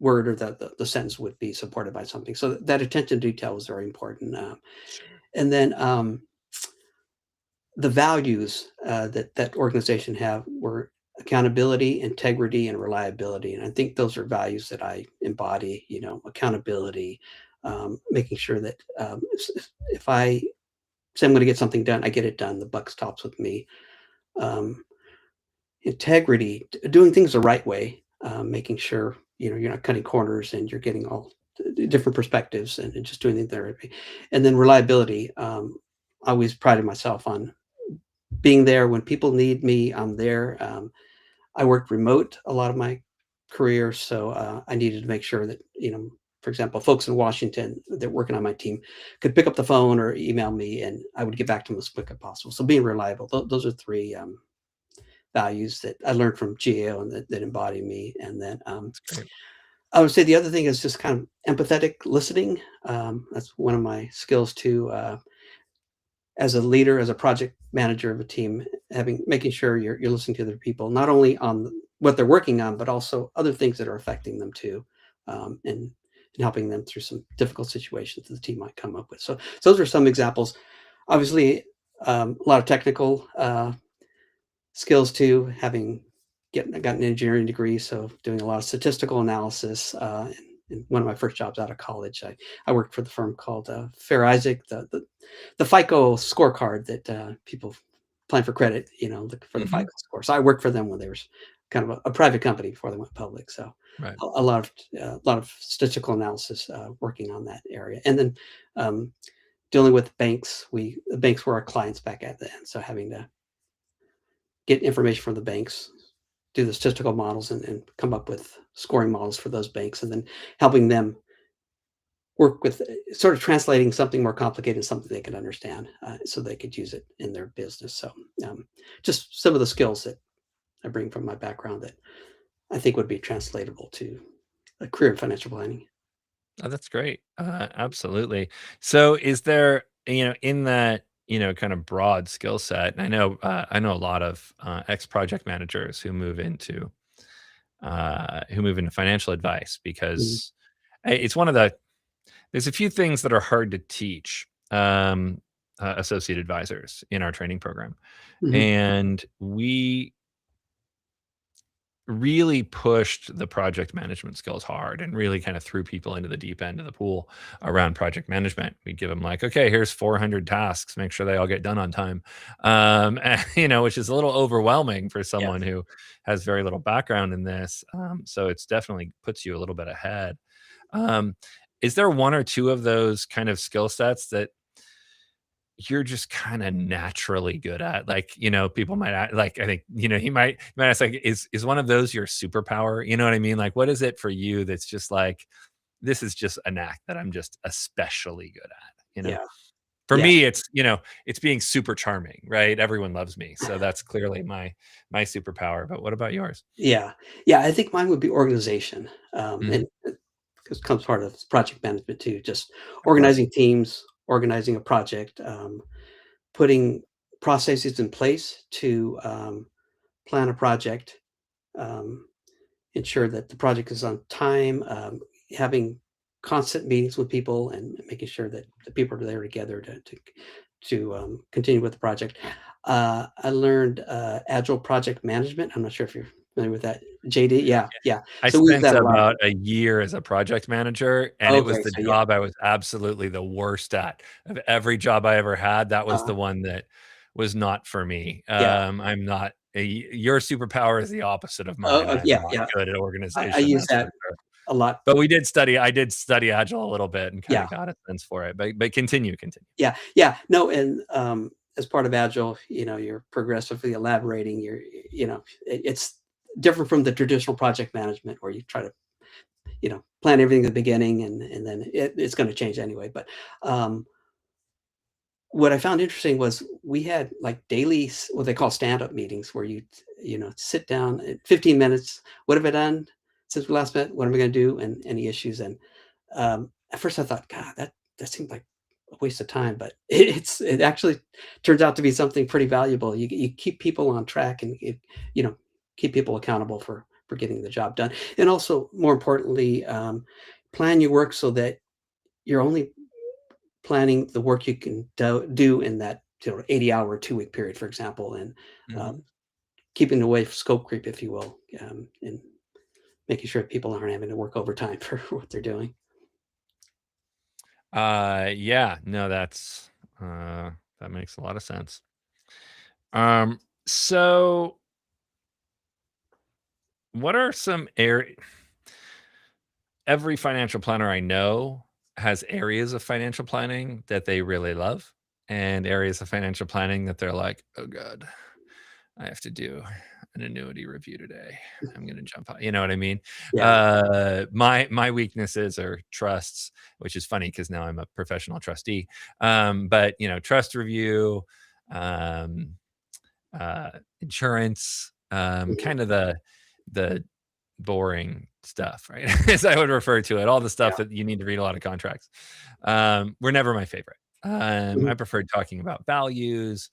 word or the sentence would be supported by something. So that attention to detail was very important. Sure. And then the values that organization have were accountability, integrity, and reliability. And I think those are values that I embody. Accountability, making sure that if I say I'm going to get something done, I get it done. The buck stops with me. Um, integrity, doing things the right way, making sure you're not cutting corners and you're getting all different perspectives and just doing things the right way. And then reliability. I always prided myself on being there when people need me. I'm there. I worked remote a lot of my career, so I needed to make sure that for example, folks in Washington that working on my team could pick up the phone or email me, and I would get back to them as quick as possible. So being reliable, those are three values that I learned from GAO and that embody me. And then That's great. I would say the other thing is just kind of empathetic listening. That's one of my skills too. As a leader, as a project manager of a team, making sure you're listening to other people, not only on what they're working on, but also other things that are affecting them too, and helping them through some difficult situations that the team might come up with. So those are some examples. Obviously, a lot of technical skills too, having got an engineering degree, so doing a lot of statistical analysis. In one of my first jobs out of college, I worked for the firm called Fair Isaac, the FICO scorecard that people applying for credit, for the Hmm. FICO score. So I worked for them when they were kind of a private company before they went public. So Right. a lot of statistical analysis working on that area, and then dealing with banks. The banks were our clients back at the end, so having to get information from the banks, do the statistical models, and come up with scoring models for those banks, and then helping them work with sort of translating something more complicated, something they can understand, so they could use it in their business. So, just some of the skills that I bring from my background that I think would be translatable to a career in financial planning. Oh, that's great. Absolutely. So is there, in that, kind of broad skill set, and I know a lot of ex project managers who move into financial advice Mhm, because it's one of there's a few things that are hard to teach associate advisors in our training program. mhm, And we really pushed the project management skills hard and really kind of threw people into the deep end of the pool around project management. We'd give them like, okay, here's 400 tasks, make sure they all get done on time. And, which is a little overwhelming for yes. someone who has very little background in this. So it's definitely puts you a little bit ahead. Um, is there one or two of those kind of skill sets that you're just kinda naturally good at? Like, people might like, I think, you might ask, like, is one of those your superpower? You know what I mean? Like, what is it for you that's just like, "This is just a knack that I'm just especially good at," you know? Yeah. For Yeah. me, it's being super charming, right? Everyone loves me, so that's clearly my superpower, but what about yours? Yeah. Yeah, I think mine would be organization, Mhm. and because comes part of project management too, just Of course. organizing teams, organizing a project, putting processes in place to plan a project, ensure that the project is on time, having constant meetings with people and making sure that the people are there together to continue with the project. I learned agile project management. I'm not sure if you're familiar with that. JD, yeah. I So we use spent that a lot. about a year as a project manager, and it was Okay, the so yeah, job I was absolutely the worst at. Of every job I ever had, that was uh, the one that was not for me. yeah. I'm not your superpower is the opposite of mine. Oh, I'm yeah, not yeah. good at I organization, use that's for that sure. a lot. But I did study Agile a little bit and kinda Yeah, got a sense for it, but continue. yeah. No, and as part of Agile, you're progressively elaborating. It's different from the traditional project management where you try to plan everything at the beginning, and then it's going to change anyway. But um, what I found interesting was we had like daily, what they call stand-up meetings, where sit down 15 minutes. What have I done since we last met? What am I going to do? And any issues? And at first I thought, God, that seemed like a waste of time, but it actually turns out to be something pretty valuable. You keep people on track, and you know keep people accountable for getting the job done. And also, more importantly, plan your work so that you're only planning the work you can do in that 80-hour 2-week period, for example, and uh, Mhm. keeping away from scope creep, if you will, and making sure people aren't having to work overtime for what they're doing. Yeah, no, that makes a lot of sense. Um, so what are some area every financial planner I know has areas of financial planning that they really love and areas of financial planning that they're like, "Oh god, I have to do an annuity review today. I'm gonna jump out." You know what I mean? Yeah. My weaknesses are trusts, which is funny because now I'm a professional trustee. But trust review, um, uh, insurance, Mhm. kind of the boring stuff, right? As I would refer to it, all the stuff Yeah. that you need to read a lot of contracts, were never my favorite. Mhm. I preferred talking about values.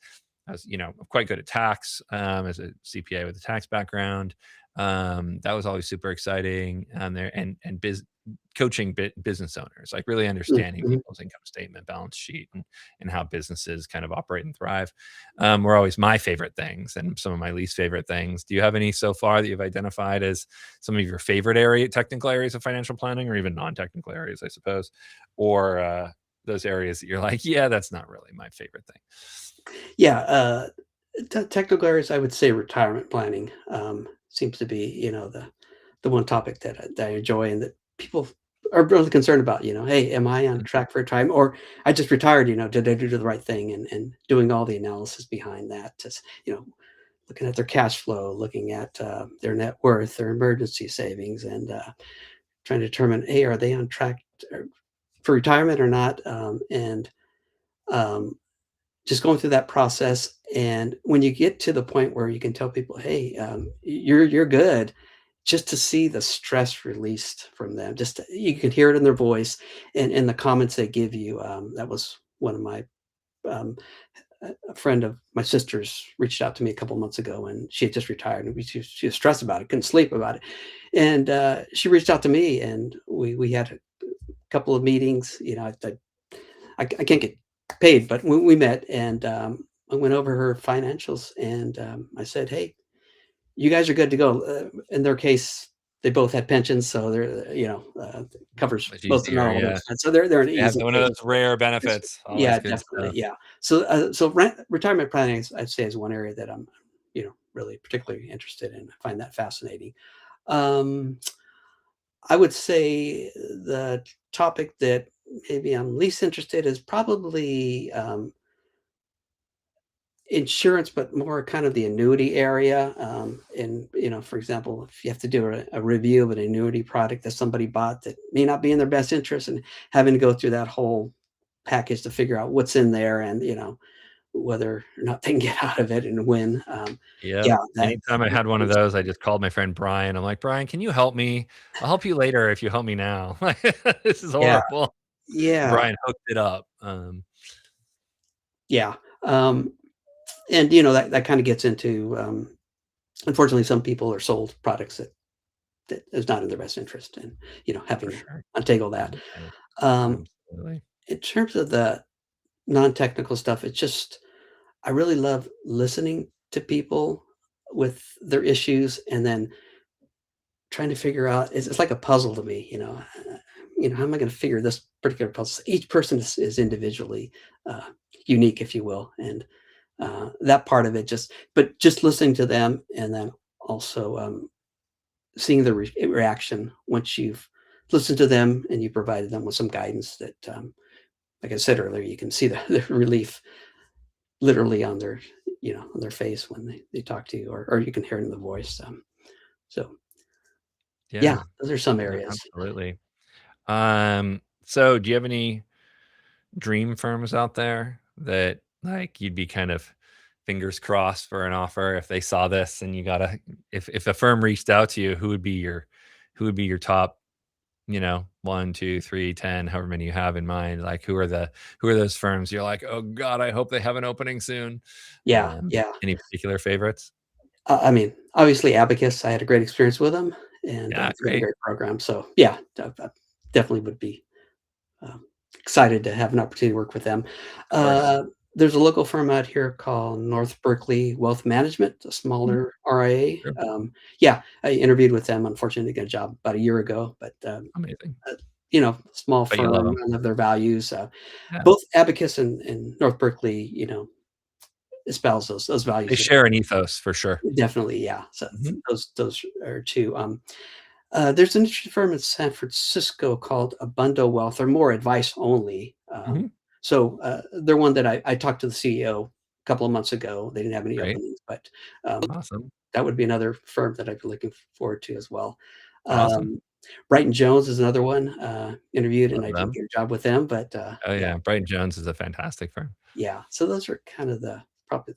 I'm quite good at tax, as a CPA with a tax background. That was always super exciting. There and coaching business owners, like really understanding Mhm. people's income statement, balance sheet, and how businesses kind of operate and thrive, were always my favorite things and some of my least favorite things. Do you have any so far that you've identified as some of your favorite technical areas of financial planning, or even non-technical areas, I suppose, or those areas that you're like, yeah, that's not really my favorite thing? Yeah, technical areas, I would say retirement planning, seems to be, the one topic that I enjoy and that people are really concerned about, "Hey, am I on track for retirement?" Or, "I just retired, did I do the right thing?" And doing all the analysis behind that, just, looking at their cash flow, looking at, their net worth, their emergency savings, and, trying to determine, "Hey, are they on track, for retirement or not?" Um just going through that process, and when you get to the point where you can tell people, "Hey, you're good," just to see the stress released from them, you can hear it in their voice and in the comments they give you. That was one of my um, a friend of my sister's reached out to me a couple months ago, and she had just retired, and she was stressed about it, couldn't sleep about it, and she reached out to me, and we had a couple of meetings. I can't get paid, but we met, and I went over her financials, and I said, "Hey, you guys are good to go." In their case, they both had pensions, so covers Much most of easier, all of their yeah. expenses. So they're an They have easy one of case. those rare benefits, always Yeah, good definitely. stuff. Yeah. So retirement planning, I'd say, is one area that I'm, really particularly interested in. I find that fascinating. Um, I would say the topic that maybe I'm least interested is probably insurance, but more kind of the annuity area. And, for example, if you have to do a review of an annuity product that somebody bought that may not be in their best interest, and having to go through that whole package to figure out what's in there, and, whether or not they can get out of it and when. Yep. Yeah, that Anytime I had one of those, I just called my friend Brian. I'm like, "Brian, can you help me? I'll help you later if you help me now. This is yeah, horrible." yeah, Brian hooked it up. yeah. And, that kind of gets into, unfortunately, some people are sold products that is not in their best interest, and having For to sure. untangle that. Yeah, Um, absolutely. in terms of the non-technical stuff, it's just I really love listening to people with their issues, and then trying to figure out it's like a puzzle to me, how am I going to figure this particular puzzle? Each person is individually uh, unique, if you will, and that part of it just listening to them, and then also seeing the reaction once you've listened to them and you provided them with some guidance that, like I said earlier, you can see the relief literally on their face when they talk to you, or you can hear it in the voice. So yeah, Yeah, those are some no, areas. absolutely. So do you have any dream firms out there that like you'd be kind of fingers crossed for an offer if they saw this and you gotta if a firm reached out to you, who would be your top, 1, 2, 3, 10, however many you have in mind? Like who are those firms you're like, oh God, I hope they have an opening soon. Yeah, yeah. Any particular favorites? I mean, obviously, Abacus, I had a great experience with them, and Yeah, they got a great. great program. So yeah, I definitely would be um, excited to have an opportunity to work with them. Of course. Uh, there's a local firm out here called North Berkeley Wealth Management, a Mhm. smaller RIA. Sure. Yeah, I interviewed with them. Unfortunately, got a job about a year ago, but Amazing. uh, small But you love firm, them. I love their values. Yeah. Both Abacus and North Berkeley, espouse those They values that share an ethos for sure. definitely, yeah. So Mhm. those are two. There's an interesting firm in San Francisco called Abundo Wealth. They're more advice only. Mhm. They're one that I talked to the CEO a couple of months ago. They didn't have any Great. openings, but Awesome. that would be another firm that I'd be looking forward to as well. Awesome. Um, Brighton Jones is another one. Interviewed and Love I didn't them. get a job with them, but Oh, yeah, yeah. Brighton Jones is a fantastic firm. yeah. So those are kind of the probably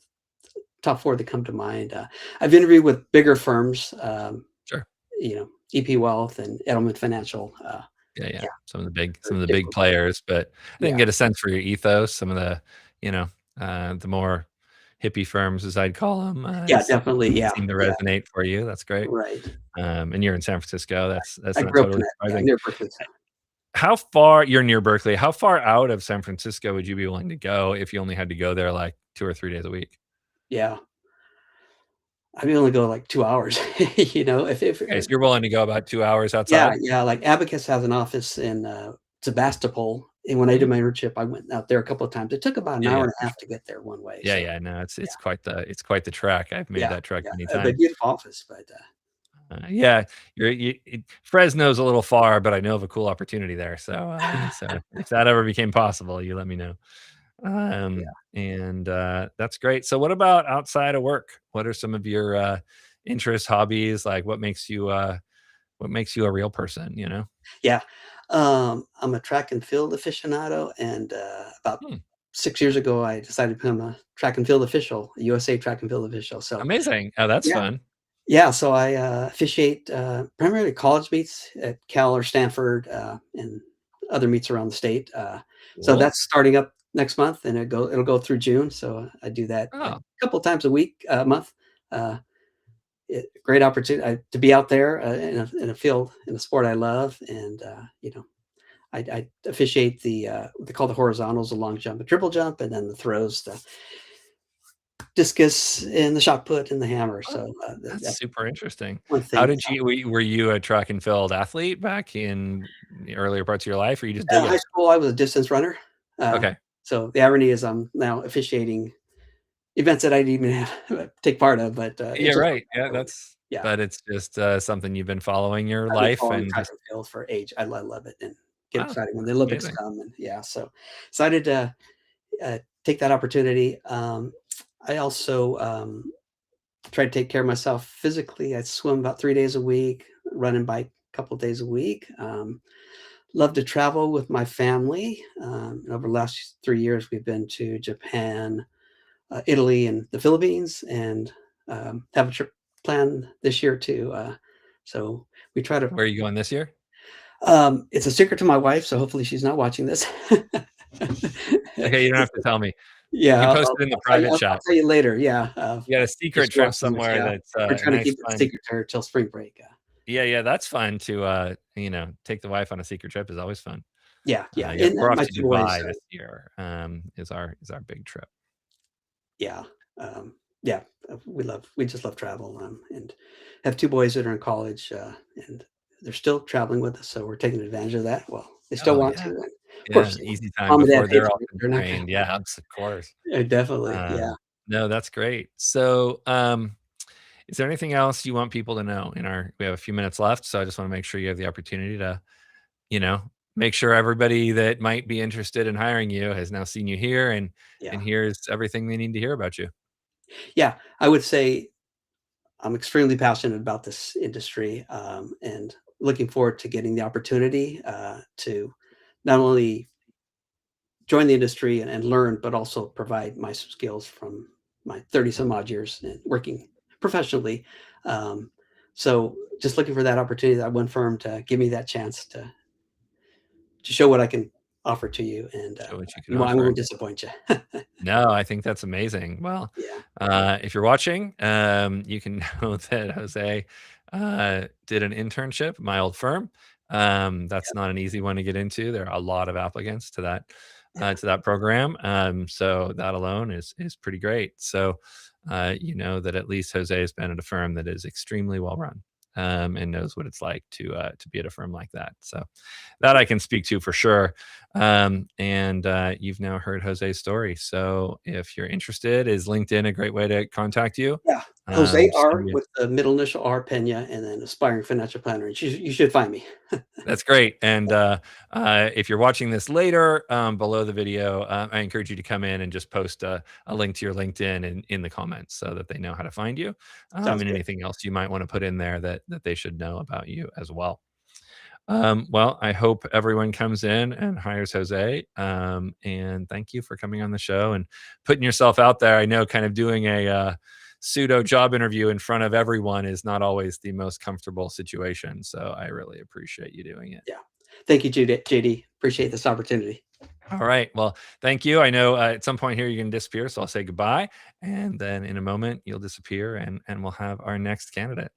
top four that come to mind. I've interviewed with bigger firms. Sure. EP Wealth and Edelman Financial. Yeah, yeah. Yeah, Some of the big different ballgame. players, but I didn't Yeah, get a sense for your ethos. Some of you know, the more hippie firms, as I'd call them, yeah, definitely. Yeah, seem to yeah, resonate for you. That's great. right. And you're in San Francisco. That's I not grew up in totally that, yeah, surprising. near Berkeley. So, How far you're near Berkeley? How far out of San Francisco would you be willing to go if you only had to go there like 2 or 3 days a week? yeah, I mean, only go like 2 hours. If Okay, so you're willing to go about 2 hours yeah, outside? yeah. Like Abacus has an office in Sebastopol, and when I did Mhm. my internship, I went out there a couple of times. It took about an Yeah, hour yeah, and a for half sure. to get there one way. Yeah, So yeah, no, it's yeah, quite the trek. I've made yeah, that trek yeah. many But times. beautiful office. But Yeah, Fresno's a little far, but I know of a cool opportunity there. So if that ever became possible, you let me know. yeah, And that's great. So, what about outside of work? What are some of your interests, hobbies? Like, what makes you a real person? yeah. I'm a track and field aficionado, and about Hmm, 6 years ago, I decided to become a track and field official, a USA track and field official. So amazing. Oh, that's yeah, fun. yeah. So I officiate primarily college meets at Cal or Stanford, and other meets around the state. So Cool. that's starting up next month, and it'll go through June. So I do that like Oh, a couple of times a month. Uh, Great opportunity to be out there in a field in a sport I love, and I officiate the what they call the horizontals, the long jump, and triple jump, and then the throws, the discus, and the shot put, and the hammer. oh, So that's that's super interesting. one How thing. did were you a track and field athlete back in the earlier parts of your life, or you just dig High it? school, I was a distance runner. Uh, Okay. so the irony is I'm now officiating events that I didn't even have, take part of, but Yeah, it's just right. Yeah, yeah. but it's just something you've been following your I've been life following and track just and field for age. I love it and get wow, excited when the Olympics amazing. come, and yeah, so excited to take that opportunity. I also try to take care of myself physically. I swim about 3 days a week, run and bike a couple days a week. Love to travel with my family. Over the last 3 years, we've been to Japan, Italy, and the Philippines, and have a trip planned this year too. So we try to. Where are you going this year? It's a secret to my wife, so hopefully she's not watching this. Okay, you don't It's have to tell me. You Yeah, can post it in the private I'll chat. tell you later. Yeah, you got a secret trip somewhere yeah. that's We're a trying to nice keep it a fun. secret till spring break. Yeah, that's fun to take the wife on a secret trip is always fun. Yeah. Yeah, And we're off my to two boys. Dubai this year. Is our big trip. Yeah, yeah. We just love travel, and have two boys that are in college, and they're still traveling with us, so we're taking advantage of that. Well, they still Oh want yeah, to, and of yeah. course, Easy time mom and dad before pay they're for all it. They're not gonna. constrained. Yeah, of course. Definitely, Uh, yeah. no, that's great. So, is there anything else you want people to know? We have a few minutes left, so I just want to make sure you have the opportunity to, you know, make sure everybody that might be interested in hiring you has now seen you here Yeah. and here's everything they need to hear about you. Yeah, I would say I'm extremely passionate about this industry, and looking forward to getting the opportunity to not only join the industry and learn, but also provide my skills from my 30 some odd years in working professionally. Um, so just looking for that opportunity, that one firm to give me that chance to show what I can offer to you, and Show what you can I offer. won't disappoint you. No, I think that's amazing. Well, Yeah, if you're watching, you can know that Jose did an internship at my old firm. That's not an easy one to get into. There are a lot of applicants yeah, to that program. So that alone is pretty great. So you know that at least Jose has been at a firm that is extremely well run. And knows what it's like to be at a firm like that. So that I can speak to for sure. And you've now heard Jose's story. So if you're interested, is LinkedIn a great way to contact you? yeah. Jose Send R me with the middle initial R, Pena, and then aspiring financial planner. And you should find me. That's great. And if you're watching this later, below the video, I encourage you to come in and just post a link to your LinkedIn in the comments so that they know how to find you, Sounds and good. anything else you might want to put in there that they should know about you as well. Well, I hope everyone comes in and hires Jose. And thank you for coming on the show and putting yourself out there. I know kind of doing a pseudo job interview in front of everyone is not always the most comfortable situation. So I really appreciate you doing it. Yeah. Thank you, JD. Appreciate this opportunity. All right. Well, thank you. I know at some point here you're going to disappear. So I'll say goodbye. And then in a moment, you'll disappear and we'll have our next candidate.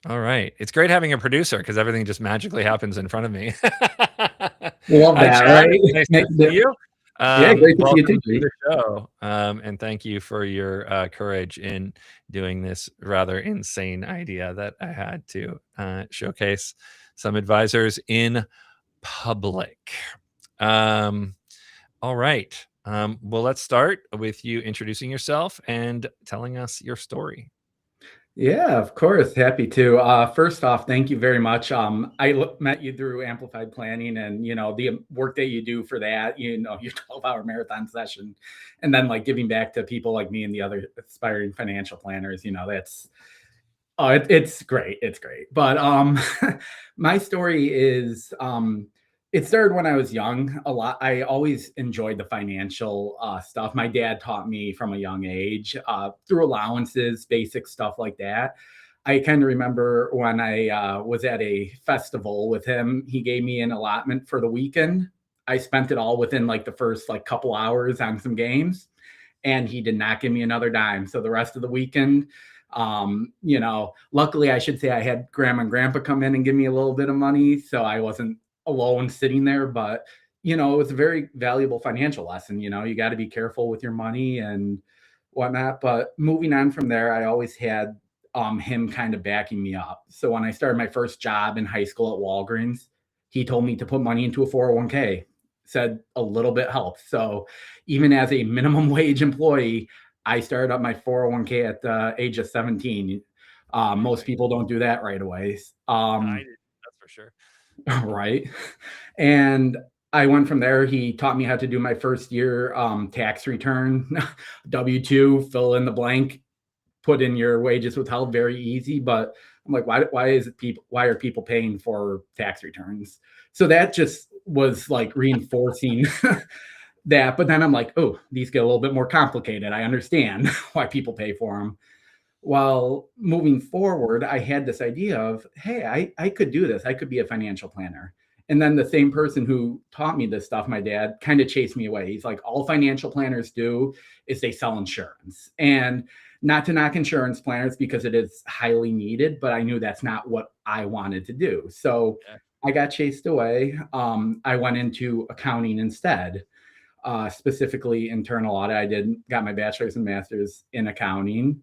All right. It's great having a producer because everything just magically happens in front of me. Love Hi, that, Chad. right? Nice to see you. Yeah, great to see you Welcome too. to the show. And thank you for your courage in doing this rather insane idea that I had to showcase some advisors in public. All right. Well, let's start with you introducing yourself and telling us your story. Yeah, of course. Happy to. First off, thank you very much. Met you through Amplified Planning, and the work that you do for that. Your 12-hour marathon session, and then like giving back to people like me and the other aspiring financial planners. That's it's great. It's great. But my story is it started when I was young. A lot. I always enjoyed the financial stuff. My dad taught me from a young age through allowances, basic stuff like that. I kind of remember when I was at a festival with him. He gave me an allotment for the weekend. I spent it all within like the first like couple hours on some games, and he did not give me another dime. So the rest of the weekend, luckily I should say I had grandma and grandpa come in and give me a little bit of money, so I wasn't alone sitting there. But it was a very valuable financial lesson. You got to be careful with your money and whatnot. But moving on from there, I always had him kind of backing me up. So when I started my first job in high school at Walgreens, he told me to put money into a 401k. Said a little bit helped. So even as a minimum wage employee, I started up my 401k at the age of 17. Most people don't do that right away. I did, that's for sure. Right. And I went from there. He taught me how to do my first year tax return, W-2, fill in the blank, put in your wages withheld, very easy. But I'm like, why are people paying for tax returns? So that just was like reinforcing that. But then I'm like, oh, these get a little bit more complicated. I understand why people pay for them. While moving forward, I had this idea of, hey, I could do this. I could be a financial planner. And then the same person who taught me this stuff, my dad, kind of chased me away. He's like, all financial planners do is they sell insurance. And not to knock insurance planners because it is highly needed, but I knew that's not what I wanted to do. So I got chased away. I went into accounting instead, specifically internal audit. I got my bachelor's and master's in accounting.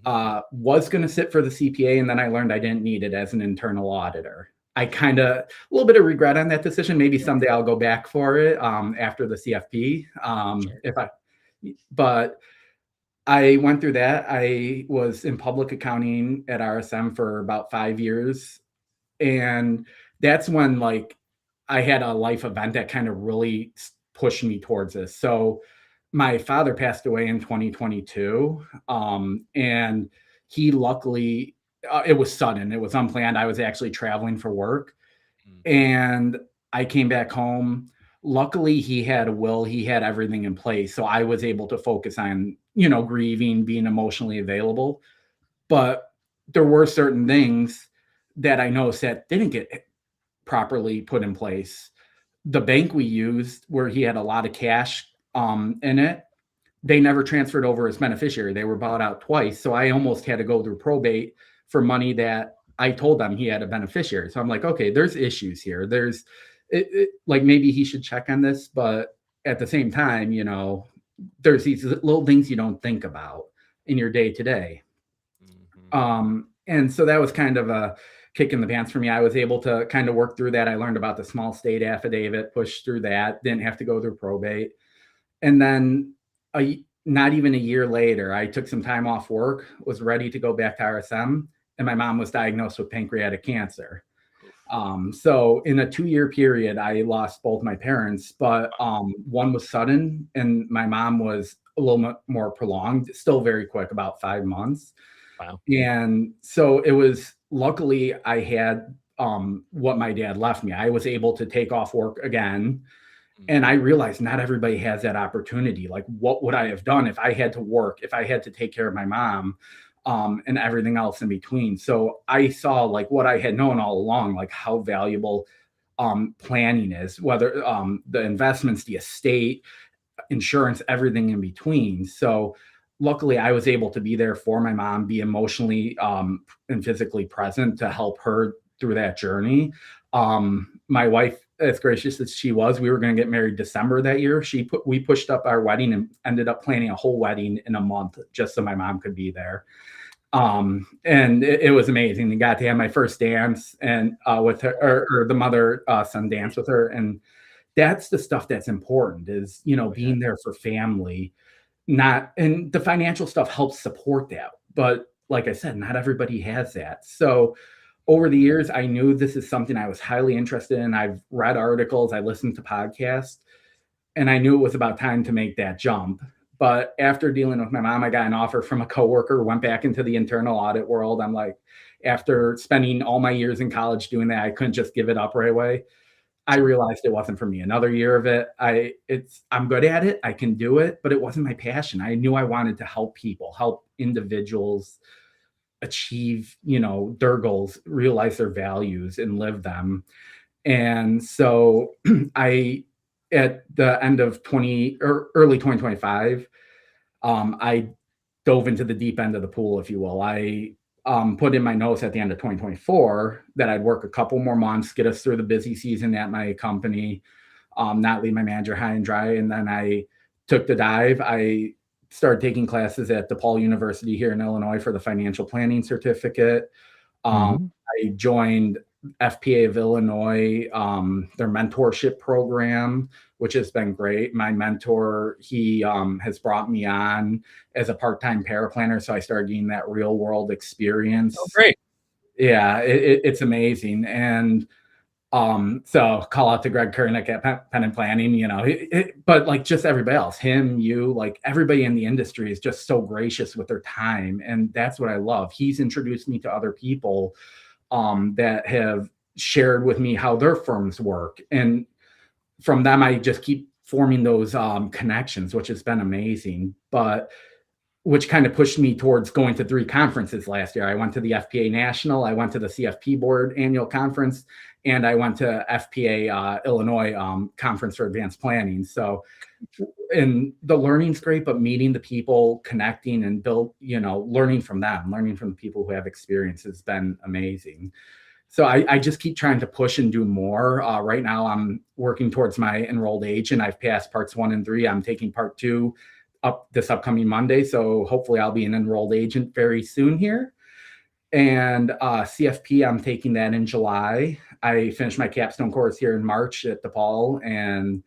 Was going to sit for the CPA, and then I learned I didn't need it as an internal auditor. I kind of, a little bit of regret on that decision. Maybe someday I'll go back for it after the CFP. But I went through that. I was in public accounting at RSM for about 5 years. And that's when like I had a life event that kind of really pushed me towards this. So my father passed away in 2022. And he luckily, it was sudden, it was unplanned. I was actually traveling for work and I came back home. Luckily, he had a will, he had everything in place. So I was able to focus on, grieving, being emotionally available. But there were certain things that I noticed that didn't get properly put in place. The bank we used, where he had a lot of cash in it, they never transferred over as beneficiary. They were bought out twice. So I almost had to go through probate for money that I told them he had a beneficiary. So I'm like, okay, there's issues here. There's like maybe he should check on this, but at the same time, there's these little things you don't think about in your day to day. And so that was kind of a kick in the pants for me. I was able to kind of work through that. I learned about the small state affidavit, pushed through that, didn't have to go through probate. And then not even a year later, I took some time off work, was ready to go back to RSM, and my mom was diagnosed with pancreatic cancer. So in a 2-year period, I lost both my parents, but one was sudden and my mom was a little bit more prolonged, still very quick, about 5 months. Wow. And so it was, luckily I had what my dad left me. I was able to take off work again. And I realized not everybody has that opportunity. Like, what would I have done if I had to work, if I had to take care of my mom, and everything else in between? So I saw like what I had known all along, like how valuable planning is, whether the investments, the estate, insurance, everything in between. So luckily I was able to be there for my mom, be emotionally and physically present to help her through that journey. My wife, as gracious as she was, we were going to get married December that year. We pushed up our wedding and ended up planning a whole wedding in a month just so my mom could be there. And it was amazing. I got to have my first dance and with her, or the mother son dance with her. And that's the stuff that's important is, being there for family, and the financial stuff helps support that. But like I said, not everybody has that. So over the years, I knew this is something I was highly interested in. I've read articles, I listened to podcasts, and I knew it was about time to make that jump. But after dealing with my mom, I got an offer from a coworker, went back into the internal audit world. I'm like, after spending all my years in college doing that, I couldn't just give it up right away. I realized it wasn't for me. Another year of it, I'm good at it, I can do it, but it wasn't my passion. I knew I wanted to help people, help individuals achieve, their goals, realize their values and live them. And so at the end of early 2025, I dove into the deep end of the pool, if you will. I put in my notes at the end of 2024 that I'd work a couple more months, get us through the busy season at my company, not leave my manager high and dry. And then I took the dive. I started taking classes at DePaul University here in Illinois for the financial planning certificate. I joined FPA of Illinois, their mentorship program, which has been great. My mentor, he has brought me on as a part-time paraplanner, so I started getting that real world experience. Oh, great. Yeah, it's amazing. And so call out to Greg Kernick at Pen Planning, but like just everybody else, like everybody in the industry is just so gracious with their time. And that's what I love. He's introduced me to other people that have shared with me how their firms work. And from them, I just keep forming those connections, which has been amazing. But which kind of pushed me towards going to 3 conferences last year. I went to the FPA National, I went to the CFP Board Annual Conference, and I went to FPA Illinois Conference for Advanced Planning. So, and the learning's great, but meeting the people, connecting and learning from them, learning from the people who have experience has been amazing. So I just keep trying to push and do more. Right now, I'm working towards my enrolled age, and I've passed parts 1 and 3. I'm taking part 2 this upcoming Monday. So hopefully I'll be an enrolled agent very soon here. And CFP, I'm taking that in July. I finished my capstone course here in March at DePaul, and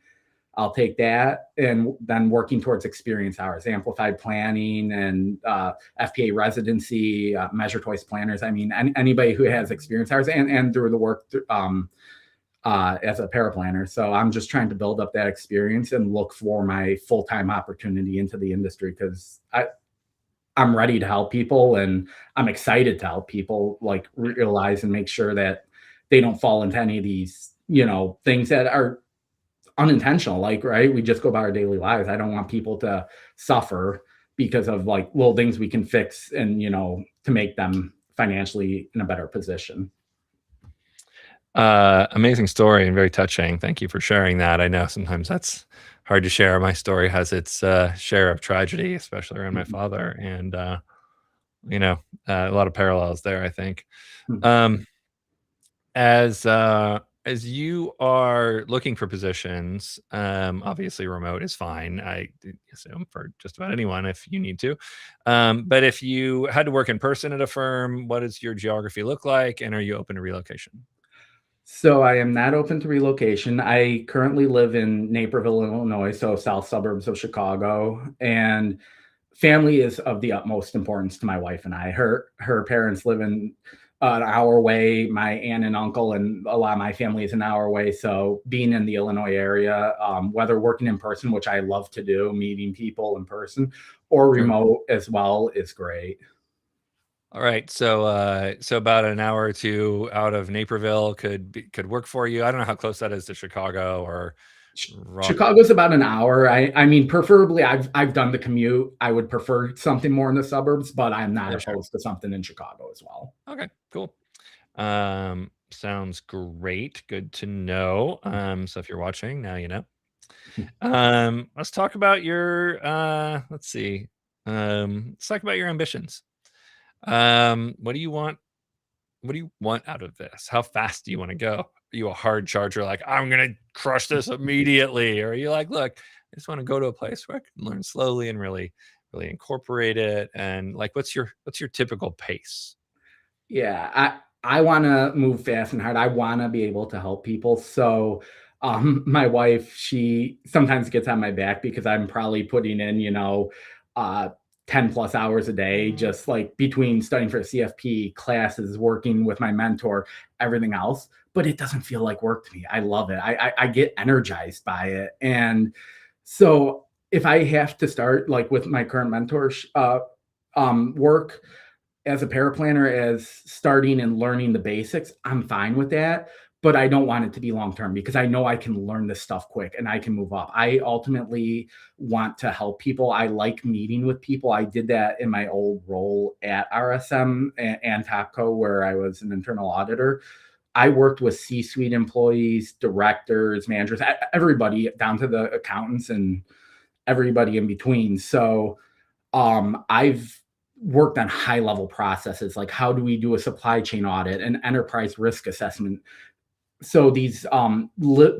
I'll take that, and then working towards experience hours, amplified planning, and FPA residency, measure twice planners. I mean, anybody who has experience hours, and through the work as a paraplanner. So I'm just trying to build up that experience and look for my full-time opportunity into the industry, because I'm ready to help people, and I'm excited to help people like realize and make sure that they don't fall into any of these, things that are unintentional. Like, right, we just go about our daily lives. I don't want people to suffer because of like little things we can fix and, to make them financially in a better position. Amazing story and very touching. Thank you for sharing that. I know sometimes that's hard to share. My story has its share of tragedy, especially around my father, and a lot of parallels there, I think. As you are looking for positions, obviously remote is fine, I assume, for just about anyone if you need to. But if you had to work in person at a firm, what does your geography look like, and are you open to relocation? So I am not open to relocation. I currently live in Naperville, Illinois, so south suburbs of Chicago, and family is of the utmost importance to my wife and I. Her parents live in an hour away. My aunt and uncle and a lot of my family is an hour away. So being in the Illinois area, whether working in person, which I love to do, meeting people in person, or remote as well, is great. All right, so about an hour or 2 out of Naperville could work for you. I don't know how close that is to Chicago or Chicago's about an hour. I mean, preferably, I've done the commute. I would prefer something more in the suburbs, but I'm not opposed to something in Chicago as well. Okay, cool. Sounds great. Good to know. So if you're watching, now you know. Let's talk about your let's talk about your ambitions. What do you want? What do you want out of this? How fast do you want to go? Are you a hard charger, like, I'm gonna crush this immediately? Or are you like, look, I just want to go to a place where I can learn slowly and really incorporate it? And like, what's your typical pace? Yeah, I want to move fast and hard. I want to be able to help people. So my wife, she sometimes gets on my back because I'm probably putting in, 10 plus hours a day, just like between studying for CFP, classes, working with my mentor, everything else. But it doesn't feel like work to me. I love it. I get energized by it. And so if I have to start like with my current mentor's work as a paraplanner, as starting and learning the basics, I'm fine with that. But I don't want it to be long-term, because I know I can learn this stuff quick and I can move up. I ultimately want to help people. I like meeting with people. I did that in my old role at RSM and Topco, where I was an internal auditor. I worked with C-suite employees, directors, managers, everybody down to the accountants and everybody in between. So I've worked on high-level processes, like how do we do a supply chain audit, an enterprise risk assessment. So these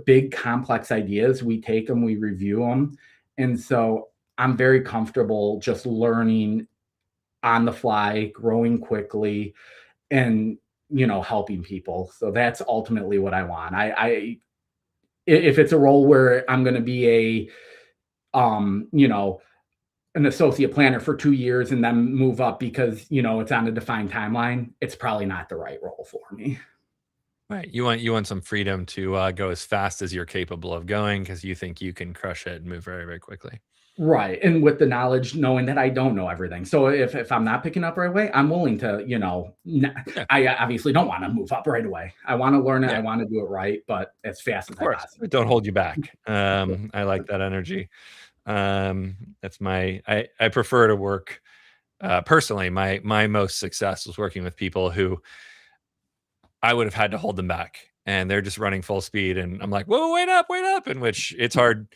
big complex ideas, we take them, we review them. And so I'm very comfortable just learning on the fly, growing quickly, and, helping people. So that's ultimately what I want. If it's a role where I'm going to be an associate planner for 2 years and then move up because, it's on a defined timeline, it's probably not the right role for me. Right. You want some freedom to go as fast as you're capable of going, because you think you can crush it and move very, very quickly. Right. And with the knowledge, knowing that I don't know everything. So if I'm not picking up right away, I'm willing to, I obviously don't want to move up right away. I want to learn it. I want to do it right, but as fast as I possibly don't hold you back. I like that energy. That's I prefer to work personally. My most success was working with people who I would have had to hold them back, and they're just running full speed, and I'm like, whoa, wait up, in which it's hard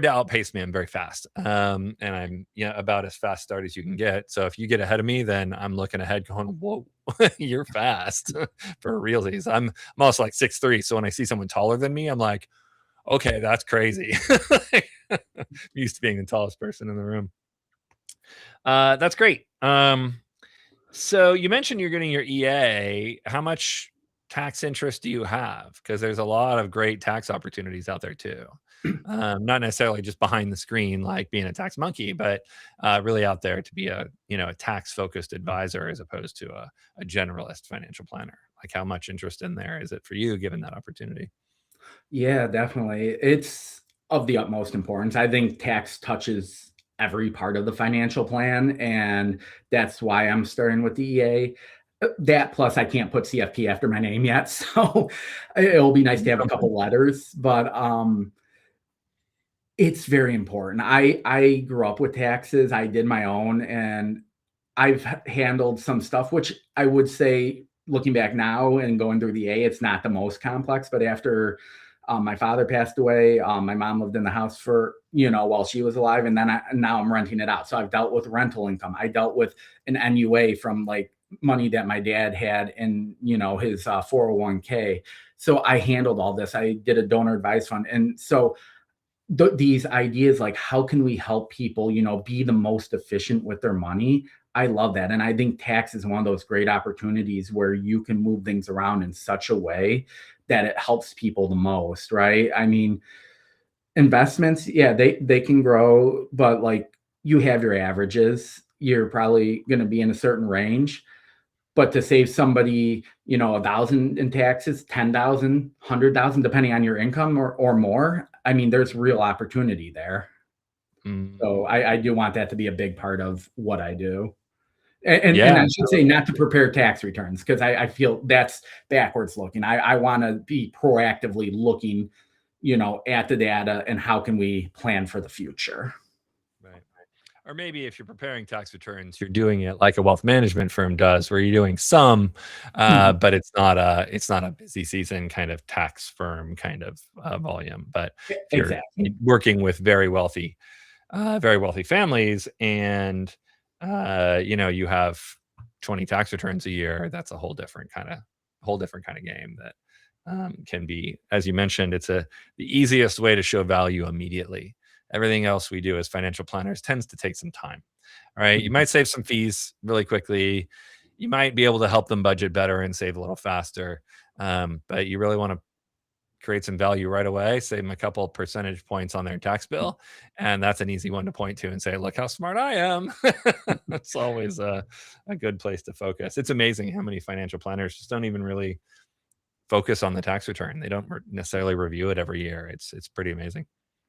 to outpace me. I'm very fast. And I'm about as fast start as you can get. So if you get ahead of me, then I'm looking ahead going, whoa, you're fast for realsies. I'm also like 6'3". So when I see someone taller than me, I'm like, okay, that's crazy. I'm used to being the tallest person in the room. That's great. So you mentioned you're getting your EA. How much tax interest do you have? Because there's a lot of great tax opportunities out there too. Not necessarily just behind the screen, like being a tax monkey, but really out there to be a tax focused advisor as opposed to a generalist financial planner. Like, how much interest in there is it for you, given that opportunity? Yeah, definitely. It's of the utmost importance. I think tax touches every part of the financial plan, and that's why I'm starting with the EA. That plus I can't put CFP after my name yet, so it'll be nice to have a couple letters, but it's very important. I grew up with taxes. I did my own, and I've handled some stuff, which I would say, looking back now and going through the A, it's not the most complex. But after my father passed away, my mom lived in the house for, while she was alive. And then now I'm renting it out. So I've dealt with rental income. I dealt with an NUA from like money that my dad had in, his 401k. So I handled all this. I did a donor advice fund. And so these ideas, like how can we help people, be the most efficient with their money? I love that. And I think tax is one of those great opportunities where you can move things around in such a way that it helps people the most, right? I mean, investments, yeah, they can grow, but like you have your averages, you're probably going to be in a certain range. But to save somebody, 1,000 in taxes, 10,000, 100,000, depending on your income or more, I mean, there's real opportunity there. So I do want that to be a big part of what I do. And I should say not to prepare tax returns, because I feel that's backwards looking. I want to be proactively looking, at the data and how can we plan for the future. Right. Or maybe if you're preparing tax returns, you're doing it like a wealth management firm does, where you're doing some, but it's not a busy season kind of tax firm kind of volume. But if you're working with very wealthy families, and you have 20 tax returns a year, that's a whole different kind of game that can be, as you mentioned, it's the easiest way to show value immediately. Everything else we do as financial planners tends to take some time. All right. You might save some fees really quickly. You might be able to help them budget better and save a little faster. But you really want to create some value right away, save them a couple percentage points on their tax bill. And that's an easy one to point to and say, look how smart I am. That's always a good place to focus. It's amazing how many financial planners just don't even really focus on the tax return. They don't necessarily review it every year. It's pretty amazing.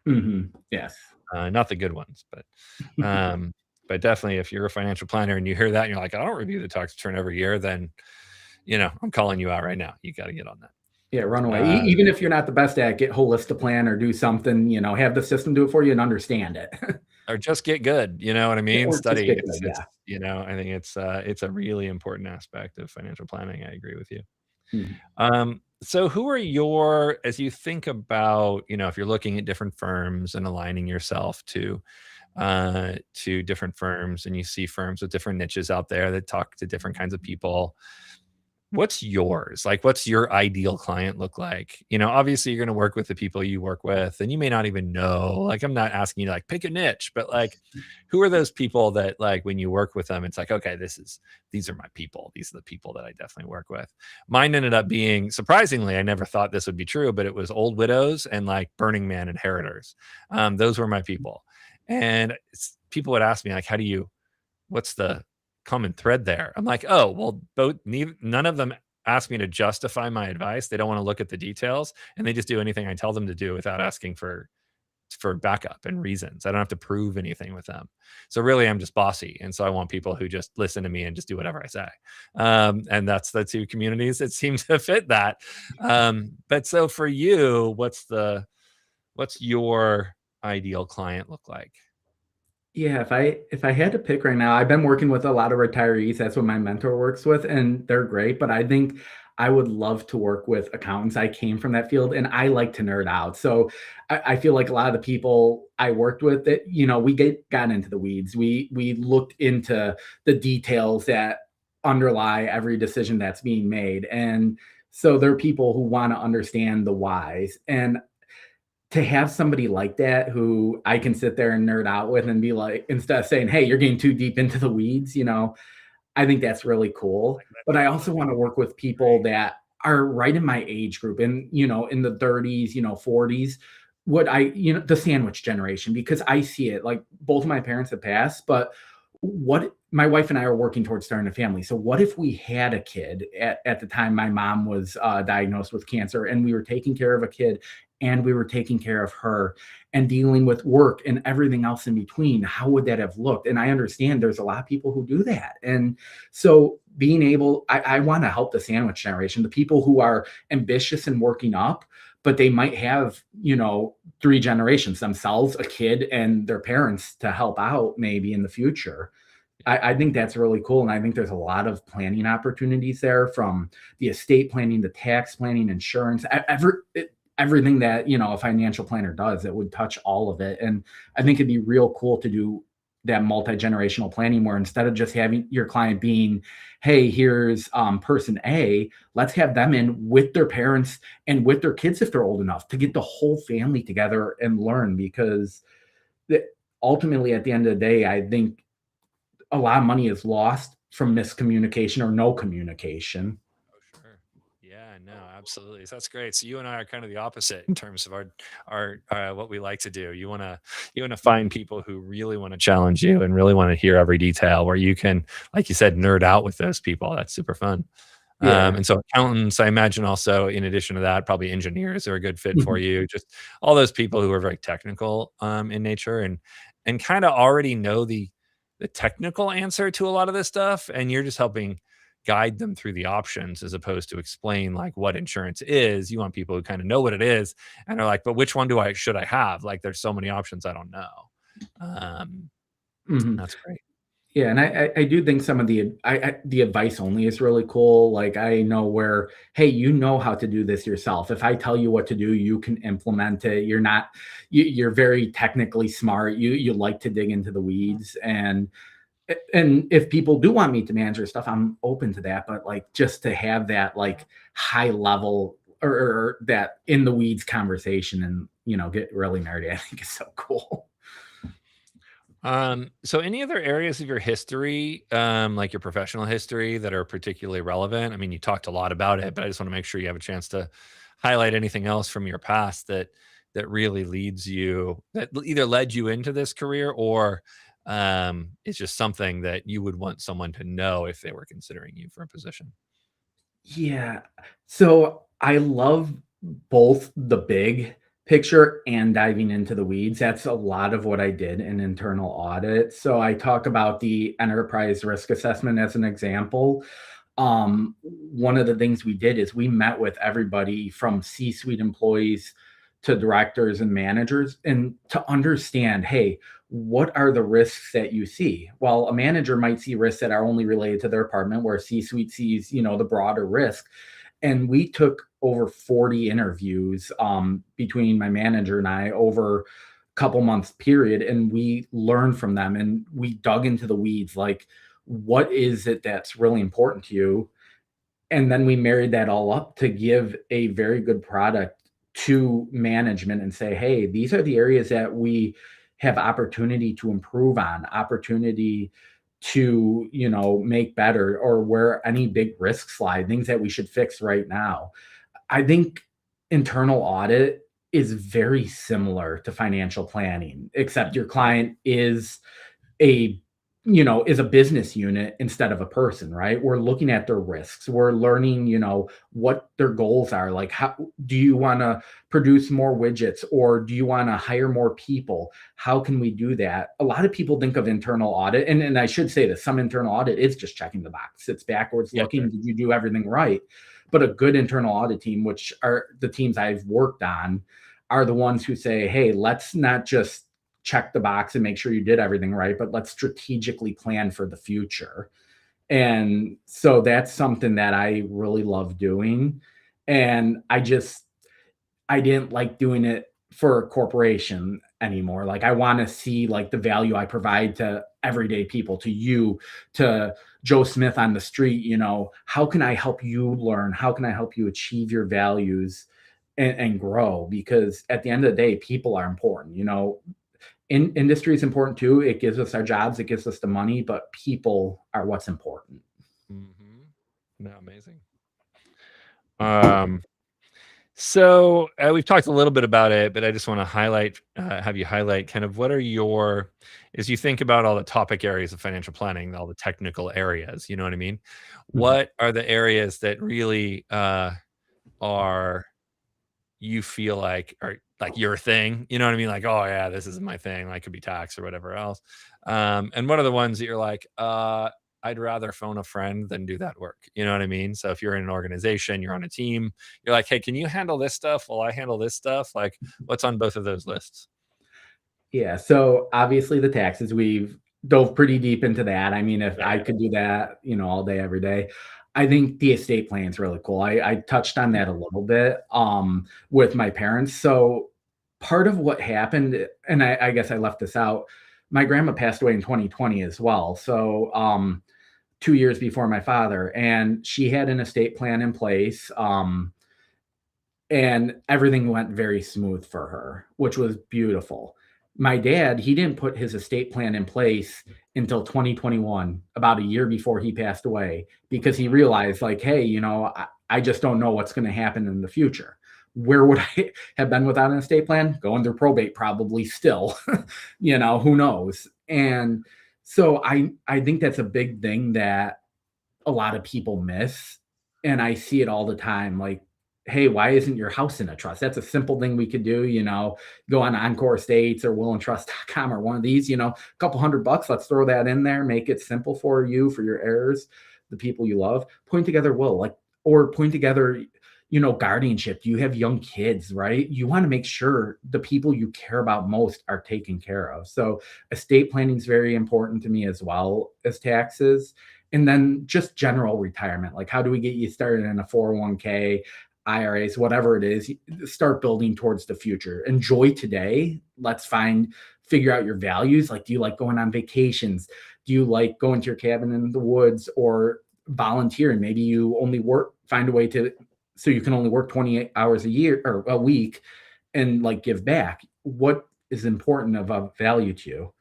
Mm-hmm. Yes. Not the good ones, but definitely if you're a financial planner and you hear that and you're like, I don't review the tax return every year, then, I'm calling you out right now. You got to get on that. Yeah, run away. Even if you're not the best at it, get Holistiplan or do something, have the system do it for you and understand it. Or just get good. You know what I mean? Study. I think it's a really important aspect of financial planning. I agree with you. Mm-hmm. So who are as you think about, if you're looking at different firms and aligning yourself to different firms, and you see firms with different niches out there that talk to different kinds of people, what's yours? Like, what's your ideal client look like? Obviously you're going to work with the people you work with, and you may not even know, like, I'm not asking you to like pick a niche, but like, who are those people that like, when you work with them, it's like, okay, these are my people. These are the people that I definitely work with. Mine ended up being, surprisingly, I never thought this would be true, but it was old widows and like Burning Man inheritors. Those were my people. And people would ask me like, what's the common thread there? I'm like, oh, well, none of them ask me to justify my advice. They don't want to look at the details, and they just do anything I tell them to do without asking for backup and reasons. I don't have to prove anything with them. So really, I'm just bossy. And so I want people who just listen to me and just do whatever I say. And that's the two communities that seem to fit that. But so for you, what's your ideal client look like? Yeah, if I had to pick right now, I've been working with a lot of retirees. That's what my mentor works with, and they're great. But I think I would love to work with accountants. I came from that field, and I like to nerd out. So I feel like a lot of the people I worked with, that we got into the weeds. We looked into the details that underlie every decision that's being made, and so there are people who want to understand the whys. And to have somebody like that who I can sit there and nerd out with and be like, instead of saying, "Hey, you're getting too deep into the weeds," I think that's really cool. But I also want to work with people that are right in my age group and, in the 30s, 40s. The sandwich generation, because I see it. Like, both of my parents have passed, but what my wife and I are working towards starting a family. So what if we had a kid at the time my mom was diagnosed with cancer, and we were taking care of a kid and we were taking care of her and dealing with work and everything else in between? How would that have looked? And I understand there's a lot of people who do that. And so I want to help the sandwich generation, the people who are ambitious and working up, but they might have, 3 generations, themselves, a kid, and their parents to help out maybe in the future. I think that's really cool. And I think there's a lot of planning opportunities there, from the estate planning, the tax planning, insurance, everything that, a financial planner does. It would touch all of it. And I think it'd be real cool to do that multi-generational planning, where instead of just having your client being, "Hey, here's person A," let's have them in with their parents and with their kids if they're old enough, to get the whole family together and learn. Because ultimately, at the end of the day, I think a lot of money is lost from miscommunication or no communication. Oh, sure. Yeah, no, absolutely. So that's great. So you and I are kind of the opposite in terms of our what we like to do. You want to find people who really want to challenge you and really want to hear every detail, where you can, like you said, nerd out with those people. That's super fun. Yeah. And so accountants, I imagine, also in addition to that, probably engineers are a good fit for Mhm. you. Just all those people who are very technical in nature, and kind of already know the technical answer to a lot of this stuff, and you're just helping guide them through the options as opposed to explain like what insurance is. You want people who kind of know what it is and are like, but which one should I have? Like, there's so many options I don't know. Um, Mhm. that's great. Yeah, and I do think some of the advice only is really cool. Like, I know where, hey, you know how to do this yourself. If I tell you what to do, you can implement it. You're very technically smart. You like to dig into the weeds, and if people do want me to manage their stuff, I'm open to that. But like, just to have that like high level, or that in the weeds conversation, and get really nerdy, I think is so cool. So any other areas of your history, like your professional history, that are particularly relevant? I mean, you talked a lot about it, but I just want to make sure you have a chance to highlight anything else from your past that really either led you into this career, or it's just something that you would want someone to know if they were considering you for a position. Yeah. So I love both the big picture and diving into the weeds. That's a lot of what I did in internal audit. So I talk about the enterprise risk assessment as an example. One of the things we did is we met with everybody from C-suite employees to directors and managers, and to understand, hey, what are the risks that you see? Well, a manager might see risks that are only related to their department, where C-suite sees, the broader risk. And we took over 40 interviews between my manager and I over a couple months period, and we learned from them, and we dug into the weeds, like, what is it that's really important to you? And then we married that all up to give a very good product to management and say, hey, these are the areas that we have opportunity to improve on, opportunity to, make better, or where any big risks lie, things that we should fix right now. I think internal audit is very similar to financial planning, except your client a is a business unit instead of a person, right? We're looking at their risks. We're learning, what their goals are. Like, how do you want to produce more widgets, or do you want to hire more people? How can we do that? A lot of people think of internal audit, and I should say that some internal audit is just checking the box. It's backwards Yeah, sure. looking. Did you do everything right? But a good internal audit team, which are the teams I've worked on, are the ones who say, hey, let's not just check the box and make sure you did everything right, but let's strategically plan for the future. And so that's something that I really love doing. And I didn't like doing it for a corporation anymore. Like I want to see like the value I provide to everyday people, to you, to Joe Smith on the street. How can I help you learn? How can I help you achieve your values and grow? Because at the end of the day, people are important. Industry is important too. It gives us our jobs, it gives us the money, but people are what's important. No, amazing. So we've talked a little bit about it, but I just want to have you highlight kind of what are as you think about all the topic areas of financial planning, all the technical areas, you know what I mean? What are the areas that really are you feel like are like your thing? You know what I mean? Like, oh yeah, this is my thing. Like could be tax or whatever else. And what are the ones that you're like, I'd rather phone a friend than do that work. You know what I mean? So if you're in an organization, you're on a team, you're like, hey, can you handle this stuff while I handle this stuff? Like what's on both of those lists? Yeah. So obviously the taxes, we've dove pretty deep into that. I mean, if I could do that, all day, every day. I think the estate plan is really cool. I touched on that a little bit with my parents. So part of what happened, and I guess I left this out, my grandma passed away in 2020 as well. So 2 years before my father, and she had an estate plan in place. And everything went very smooth for her, which was beautiful. My dad, he didn't put his estate plan in place until 2021, about a year before he passed away, because he realized, like, hey, I just don't know what's going to happen in the future. Where would I have been without an estate plan? Going through probate, probably still, who knows? And so I think that's a big thing that a lot of people miss. And I see it all the time. Like, hey, why isn't your house in a trust? That's a simple thing we could do, go on Encore Estates or willandtrust.com or one of these, a couple $100, let's throw that in there, make it simple for you, for your heirs, the people you love, point together or point together, guardianship. You have young kids, right? You want to make sure the people you care about most are taken care of. So estate planning is very important to me as well as taxes. And then just general retirement. Like, how do we get you started in a 401k, IRAs, whatever it is, start building towards the future. Enjoy today. Let's figure out your values. Like, do you like going on vacations? Do you like going to your cabin in the woods or volunteering? Maybe you only find a way so you can only work 28 hours a year or a week and like give back. What is important of value to you?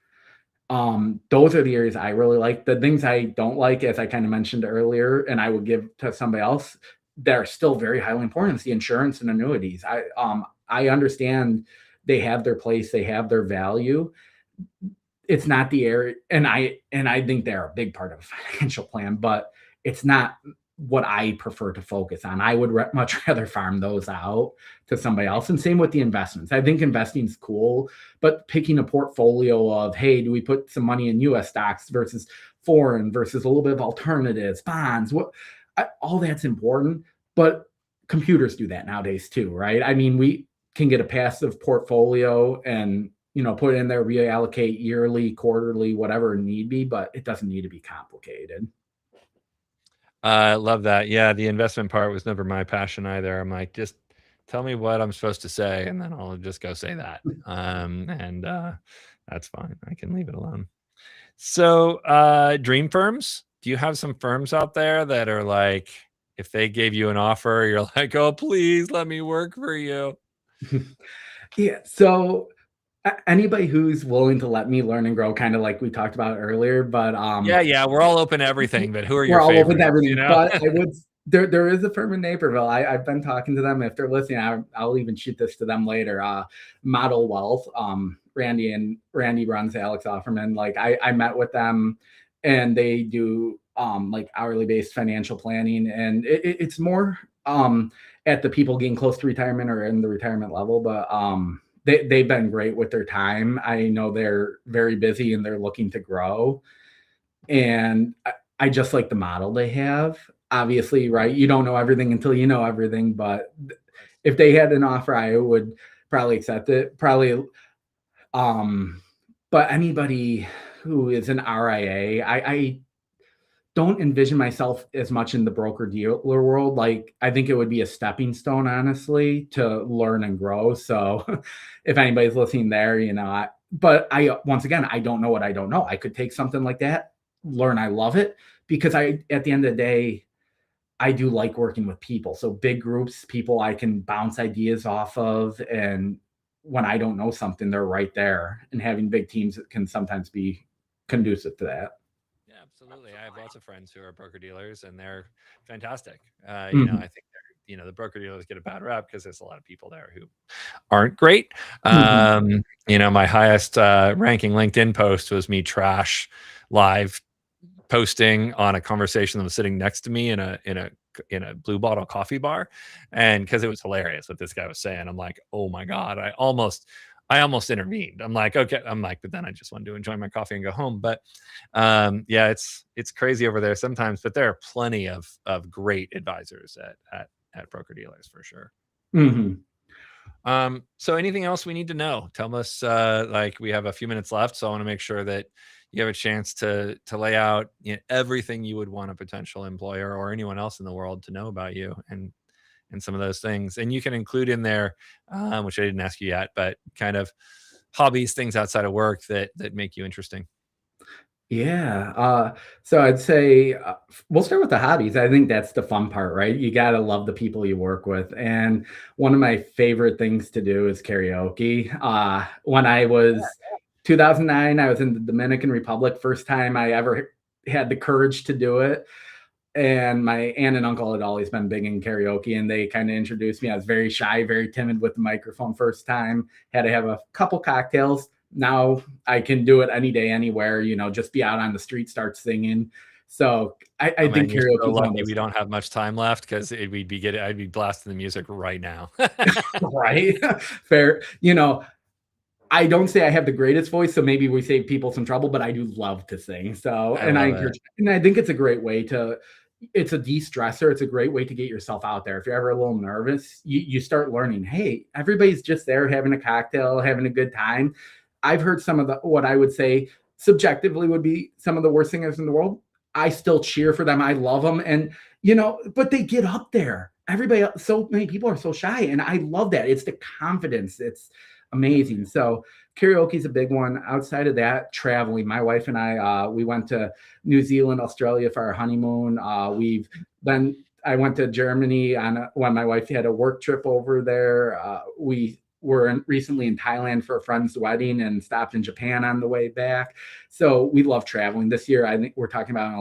Those are the areas I really like. The things I don't like, as I kind of mentioned earlier, and I would give to somebody else, they're still very highly important. It's the insurance and annuities. I understand they have their place, they have their value. It's not the area, and I think they're a big part of a financial plan, but it's not what I prefer to focus on. I would much rather farm those out to somebody else. And same with the investments. I think investing is cool, but picking a portfolio of, hey, do we put some money in US stocks versus foreign versus a little bit of alternatives, bonds, all that's important, but computers do that nowadays too, right? I mean, we can get a passive portfolio and, put it in there, reallocate yearly, quarterly, whatever need be, but it doesn't need to be complicated. I love that. Yeah, the investment part was never my passion either. I'm like, just tell me what I'm supposed to say, and then I'll just go say that. And that's fine. I can leave it alone. So, dream firms. Do you have some firms out there that are like, if they gave you an offer, you're like, oh, please let me work for you? Yeah. So anybody who's willing to let me learn and grow, kind of like we talked about earlier, but yeah, we're all open to everything, but who are your we're all favorites? open to everything. But I would there is a firm in Naperville. I've been talking to them. If they're listening, I'll even shoot this to them later. Model Wealth. Randy runs Alex Offerman. Like I met with them, and they do like hourly based financial planning, and it's more at the people getting close to retirement or in the retirement level, but they've been great with their time. I know they're very busy and they're looking to grow. And I just like the model they have. Obviously, right? You don't know everything until you know everything. But if they had an offer, I would probably accept it. Probably, but anybody who is an RIA, I don't envision myself as much in the broker dealer world. Like, I think it would be a stepping stone, honestly, to learn and grow. So if anybody's listening there, but once again, I don't know what I don't know. I could take something like that, learn, I love it, because at the end of the day, I do like working with people. So big groups, people I can bounce ideas off of. And when I don't know something, they're right there. And having big teams can sometimes be conducive to that. Yeah, absolutely. I have lots of friends who are broker dealers, and they're fantastic. I think the broker dealers get a bad rap because there's a lot of people there who aren't great. My highest ranking LinkedIn post was me trash live posting on a conversation that was sitting next to me in a Blue Bottle coffee bar, and because it was hilarious what this guy was saying, I'm like, oh my god, I almost intervened. I'm like, okay, but then I just wanted to enjoy my coffee and go home. But yeah, it's crazy over there sometimes, but there are plenty of great advisors at broker dealers for sure. So anything else we need to know? Tell us, we have a few minutes left, so I want to make sure that you have a chance to lay out everything you would want a potential employer or anyone else in the world to know about you and some of those things. And you can include in there, which I didn't ask you yet, but kind of hobbies, things outside of work that make you interesting. Yeah. So I'd say we'll start with the hobbies. I think that's the fun part, right? You got to love the people you work with. And one of my favorite things to do is karaoke. When I was 2009, I was in the Dominican Republic. First time I ever had the courage to do it. And my aunt and uncle had always been big in karaoke, and they kind of introduced me. I was very shy, very timid with the microphone first time. Had to have a couple cocktails. Now I can do it any day, anywhere, just be out on the street, start singing. So I think karaoke. So lucky we don't have much time left, because I'd be blasting the music right now. Right. Fair. I don't say I have the greatest voice, so maybe we save people some trouble, but I do love to sing. So, and I think it's a great way it's a de-stressor. It's a great way to get yourself out there. If you're ever a little nervous, you start learning, hey, everybody's just there having a cocktail, having a good time. I've heard some of what I would say subjectively would be some of the worst singers in the world. I still cheer for them. I love them. And, but they get up there. Everybody, so many people are so shy. And I love that. It's the confidence. It's amazing. So karaoke is a big one. Outside of that, traveling. My wife and I, we went to New Zealand, Australia for our honeymoon. I went to Germany when my wife had a work trip over there. We were recently in Thailand for a friend's wedding and stopped in Japan on the way back. So we love traveling. This year, I think we're talking about an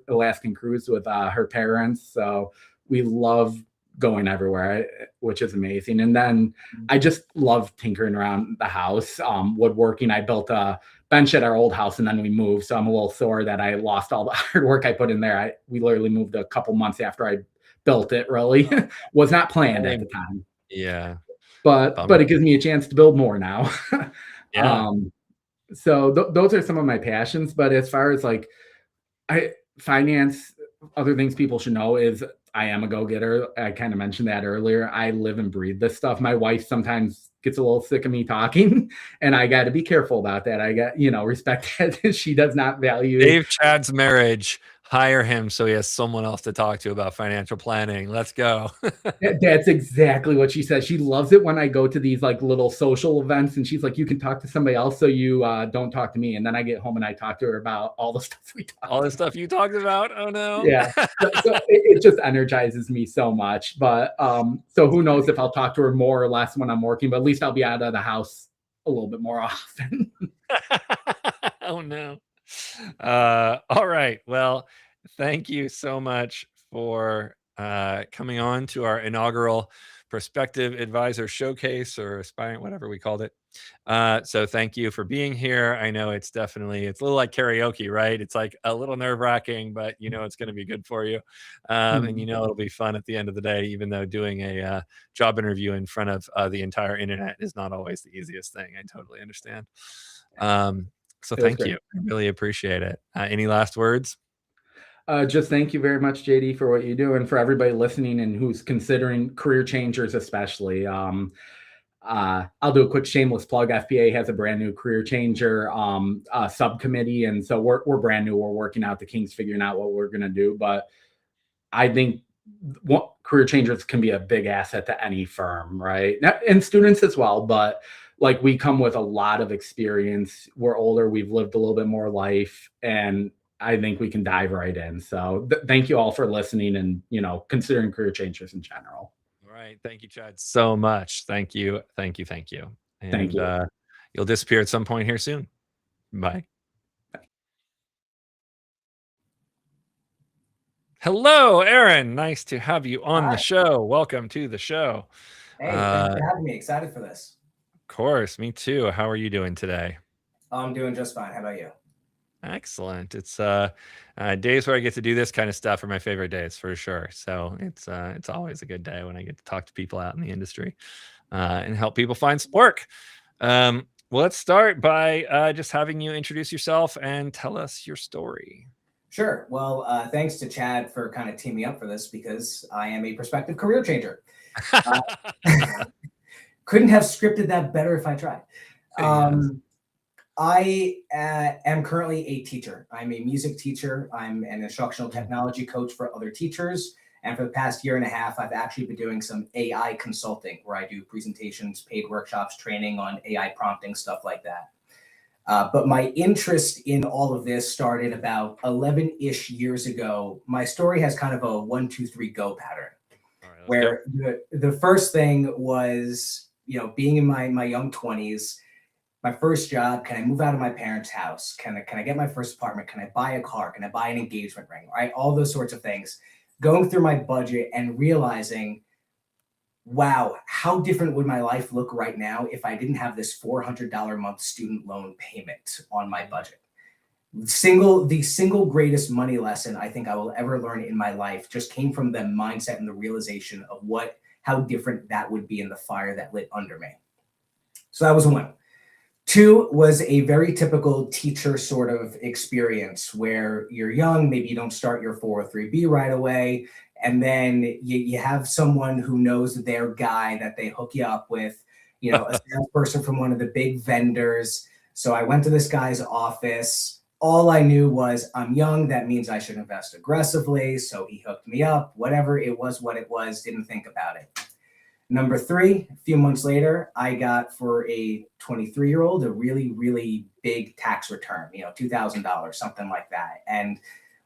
Alaskan cruise with her parents. So we love going everywhere, which is amazing. And then I just love tinkering around the house, woodworking. I built a bench at our old house and then we moved. So I'm a little sore that I lost all the hard work I put in there. We literally moved a couple months after I built it, really. Was not planned at the time. Yeah. But it gives me a chance to build more now. Yeah. So those are some of my passions. But as far as finance, other things people should know is I am a go-getter. I kind of mentioned that earlier. I live and breathe this stuff. My wife sometimes gets a little sick of me talking, and I got to be careful about that. I got, respect that she does not value. Save Chad's marriage. Hire him so he has someone else to talk to about financial planning. Let's go. That's exactly what she says. She loves it when I go to these little social events, and she's like, you can talk to somebody else so you don't talk to me. And then I get home and I talk to her about all the stuff all the stuff you talked about. Oh no. Yeah. So it just energizes me so much. But so who knows if I'll talk to her more or less when I'm working, but at least I'll be out of the house a little bit more often. Oh no. All right. Well, thank you so much for coming on to our inaugural Prospective Advisor Showcase, or Aspiring, whatever we called it. So thank you for being here. I know it's a little like karaoke, right? It's like a little nerve-wracking, but it's going to be good for you. And it'll be fun at the end of the day, even though doing a job interview in front of the entire internet is not always the easiest thing. I totally understand. So thank you. I really appreciate it. Any last words? Just thank you very much, JD, for what you do, and for everybody listening and who's considering career changers, especially. I'll do a quick shameless plug. FPA has a brand new career changer subcommittee. And so we're brand new. We're working out the kinks, figuring out what we're going to do. But I think career changers can be a big asset to any firm, right? And students as well. But like, we come with a lot of experience. We're older. We've lived a little bit more life. And I think we can dive right in. So thank you all for listening and, considering career changers in general. All right. Thank you, Chad, so much. Thank you. Thank you. Thank you. And Thank you. You'll disappear at some point here soon. Bye. Hello, Aaron. Nice to have you on the show. Welcome to the show. Hey, thanks for having me. Excited for this. Of course. Me too. How are you doing today? I'm doing just fine. How about you? Excellent. It's days where I get to do this kind of stuff are my favorite days for sure. So it's always a good day when I get to talk to people out in the industry and help people find some work. Well, let's start by just having you introduce yourself and tell us your story. Sure. Well, thanks to Chad for kind of teaming me up for this, because I am a prospective career changer. Couldn't have scripted that better if I tried. I am currently a teacher. I'm a music teacher. I'm an instructional technology coach for other teachers. And for the past year and a half, I've actually been doing some AI consulting, where I do presentations, paid workshops, training on AI prompting, stuff like that. But my interest in all of this started about 11-ish years ago. My story has kind of a 1, 2, 3, go pattern. Right, where the first thing was, being in my young 20s, my first job. Can I move out of my parents' house? Can I get my first apartment? Can I buy a car? Can I buy an engagement ring? Right? All those sorts of things. Going through my budget and realizing, wow, how different would my life look right now if I didn't have this $400 a month student loan payment on my budget? The single greatest money lesson I think I will ever learn in my life just came from the mindset and the realization of how different that would be in the fire that lit under me. So that was one. Two was a very typical teacher sort of experience where you're young, maybe you don't start your 403B right away. And then you have someone who knows their guy that they hook you up with, a salesperson from one of the big vendors. So I went to this guy's office. All I knew was, I'm young. That means I should invest aggressively. So he hooked me up. Whatever it was, what it was, didn't think about it. Number three, a few months later, I got, for a 23-year-old, a really, really big tax return, $2,000, something like that. And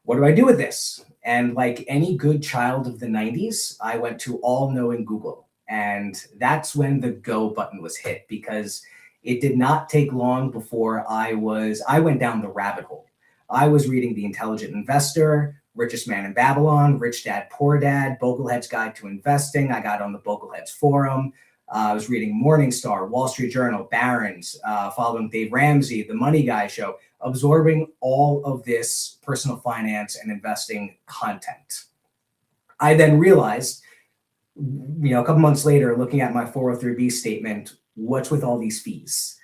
what do I do with this? And like any good child of the 90s, I went to all-knowing Google. And that's when the go button was hit, because it did not take long before I went down the rabbit hole. I was reading The Intelligent Investor, Richest Man in Babylon, Rich Dad, Poor Dad, Boglehead's Guide to Investing. I got on the Bogleheads forum. I was reading Morningstar, Wall Street Journal, Barron's, following Dave Ramsey, The Money Guy Show, absorbing all of this personal finance and investing content. I then realized, a couple months later, looking at my 403B statement, what's with all these fees?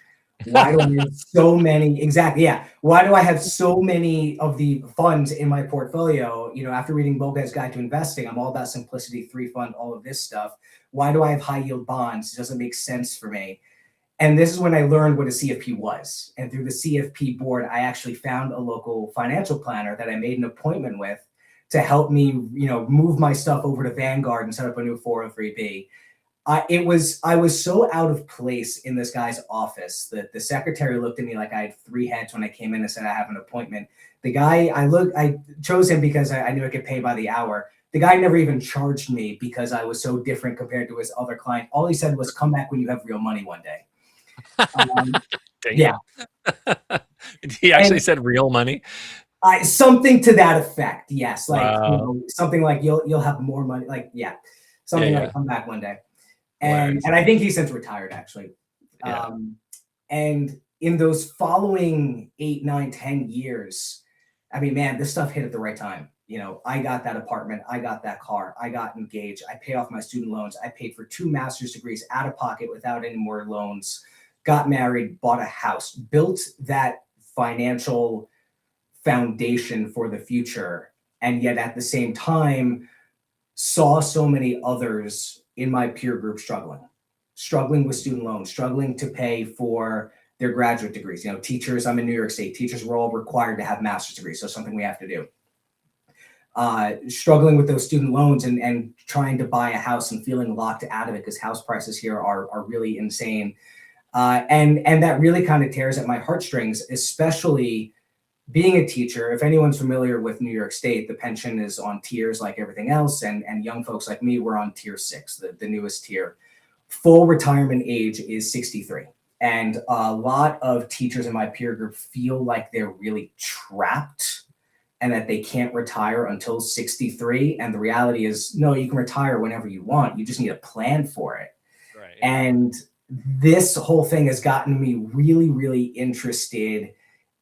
Why do I have so many? Exactly. Yeah. Why do I have so many of the funds in my portfolio? After reading Boglehead's Guide to Investing, I'm all about simplicity, 3-fund, all of this stuff. Why do I have high yield bonds? It doesn't make sense for me. And this is when I learned what a CFP was. And through the CFP board, I actually found a local financial planner that I made an appointment with to help me, move my stuff over to Vanguard and set up a new 403B. I was so out of place in this guy's office that the secretary looked at me like I had 3 heads when I came in and said I have an appointment. The guy, I chose him because I knew I could pay by the hour. The guy never even charged me because I was so different compared to his other client. All he said was, come back when you have real money one day. Yeah. He actually said real money? Something to that effect. Yes. Like, wow. Something like you'll have more money. Like, something like come back one day. And I think he's since retired, actually. Yeah. And in those following 8, 9, 10 years, I mean, man, this stuff hit at the right time. I got that apartment, I got that car, I got engaged, I paid off my student loans, I paid for 2 master's degrees out of pocket without any more loans, got married, bought a house, built that financial foundation for the future. And yet at the same time, saw so many others in my peer group struggling. struggling with student loans, struggling to pay for their graduate degrees. You know, teachers, I'm in New York State, teachers were all required to have master's degrees, so something we have to do. Struggling with those student loans and trying to buy a house and feeling locked out of it because house prices here are really insane. And that really kind of tears at my heartstrings, especially being a teacher. If anyone's familiar with New York State, the pension is on tiers like everything else. And young folks like me, we're on tier 6, the newest tier. Full retirement age is 63. And a lot of teachers in my peer group feel like they're really trapped and that they can't retire until 63. And the reality is, no, you can retire whenever you want. You just need a plan for it. Right. And this whole thing has gotten me really, really interested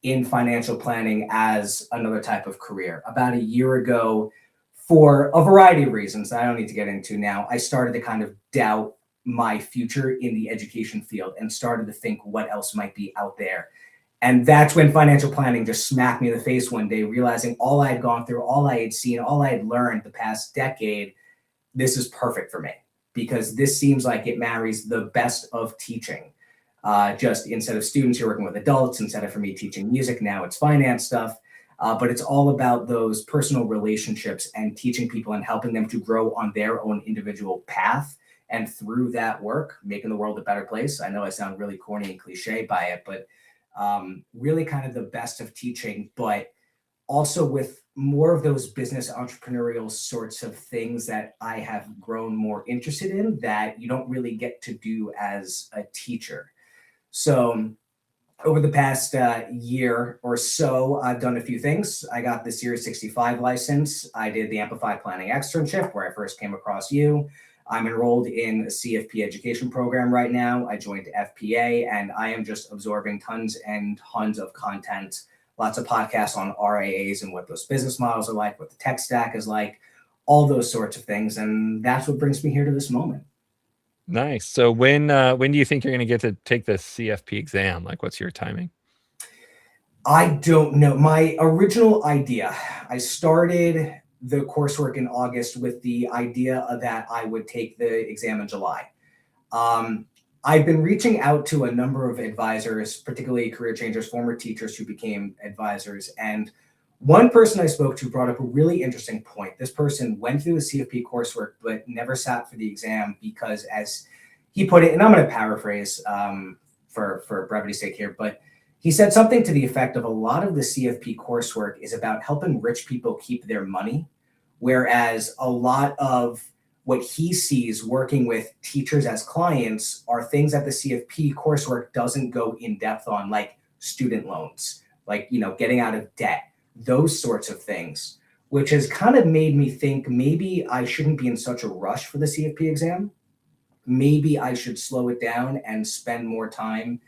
in financial planning as another type of career. About a year ago, for a variety of reasons that I don't need to get into now, I started to kind of doubt my future in the education field and started to think what else might be out there. And that's when financial planning just smacked me in the face one day, realizing all I had gone through, all I had seen, all I had learned the past decade, this is perfect for me because this seems like it marries the best of teaching. Just instead of students, you're working with adults. Instead of for me teaching music, now it's finance stuff. But it's all about those personal relationships and teaching people and helping them to grow on their own individual path. And through that work, making the world a better place. I know I sound really corny and cliche by it, but really kind of the best of teaching, but also with more of those business entrepreneurial sorts of things that I have grown more interested in that you don't really get to do as a teacher. So over the past year or so, I've done a few things. I got the Series 65 license. I did the Amplify Planning externship where I first came across you. I'm enrolled in a CFP education program right now. I joined FPA and I am just absorbing tons and tons of content, lots of podcasts on RIAs and what those business models are like, what the tech stack is like, all those sorts of things. And that's what brings me here to this moment. Nice. So when do you think you're going to get to take the CFP exam? Like, what's your timing? I don't know. My original idea, I started the coursework in August with the idea that I would take the exam in July. I've been reaching out to a number of advisors, particularly career changers, former teachers who became advisors. And one person I spoke to brought up a really interesting point. This person went through the CFP coursework, but never sat for the exam because, as he put it, and I'm going to paraphrase for brevity's sake here, but he said something to the effect of a lot of the CFP coursework is about helping rich people keep their money, whereas a lot of what he sees working with teachers as clients are things that the CFP coursework doesn't go in depth on, like student loans, like, you know, getting out of debt, those sorts of things, which has kind of made me think maybe I shouldn't be in such a rush for the CFP exam. Maybe I should slow it down and spend more time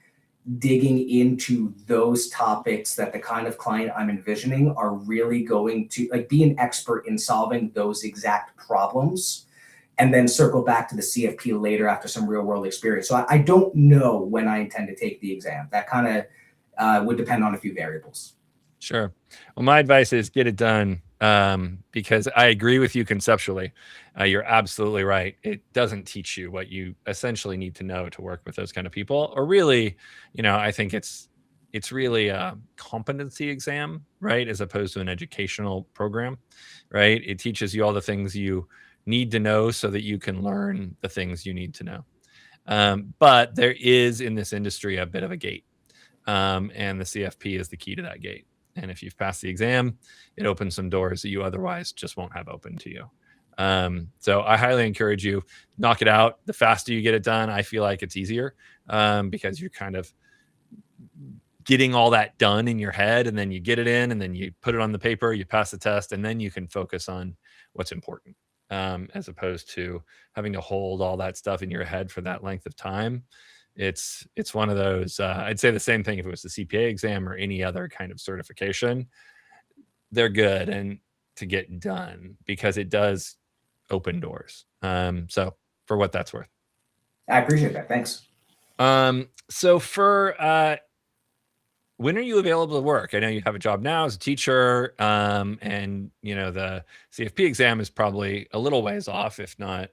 digging into those topics that the kind of client I'm envisioning are really going to like be an expert in solving those exact problems, and then circle back to the CFP later after some real world experience. So I don't know when I intend to take the exam. That kind of would depend on a few variables. Sure. Well, my advice is get it done because I agree with you conceptually. You're absolutely right. It doesn't teach you what you essentially need to know to work with those kind of people. Or really, you know, I think it's really a competency exam, right? As opposed to an educational program, right? It teaches you all the things you need to know so that you can learn the things you need to know. But there is in this industry a bit of a gate. And the CFP is the key to that gate. And if you've passed the exam, it opens some doors that you otherwise just won't have open to you. So I highly encourage you, knock it out. The faster you get it done, I feel like it's easier because you're kind of getting all that done in your head, and then you get it in, and then you put it on the paper, you pass the test, and then you can focus on what's important as opposed to having to hold all that stuff in your head for that length of time. It's one of those, I'd say the same thing if it was the CPA exam or any other kind of certification. They're good and to get done because it does open doors. So for what that's worth. I appreciate that. Thanks. So for when are you available to work? I know you have a job now as a teacher, and you know the CFP exam is probably a little ways off, if not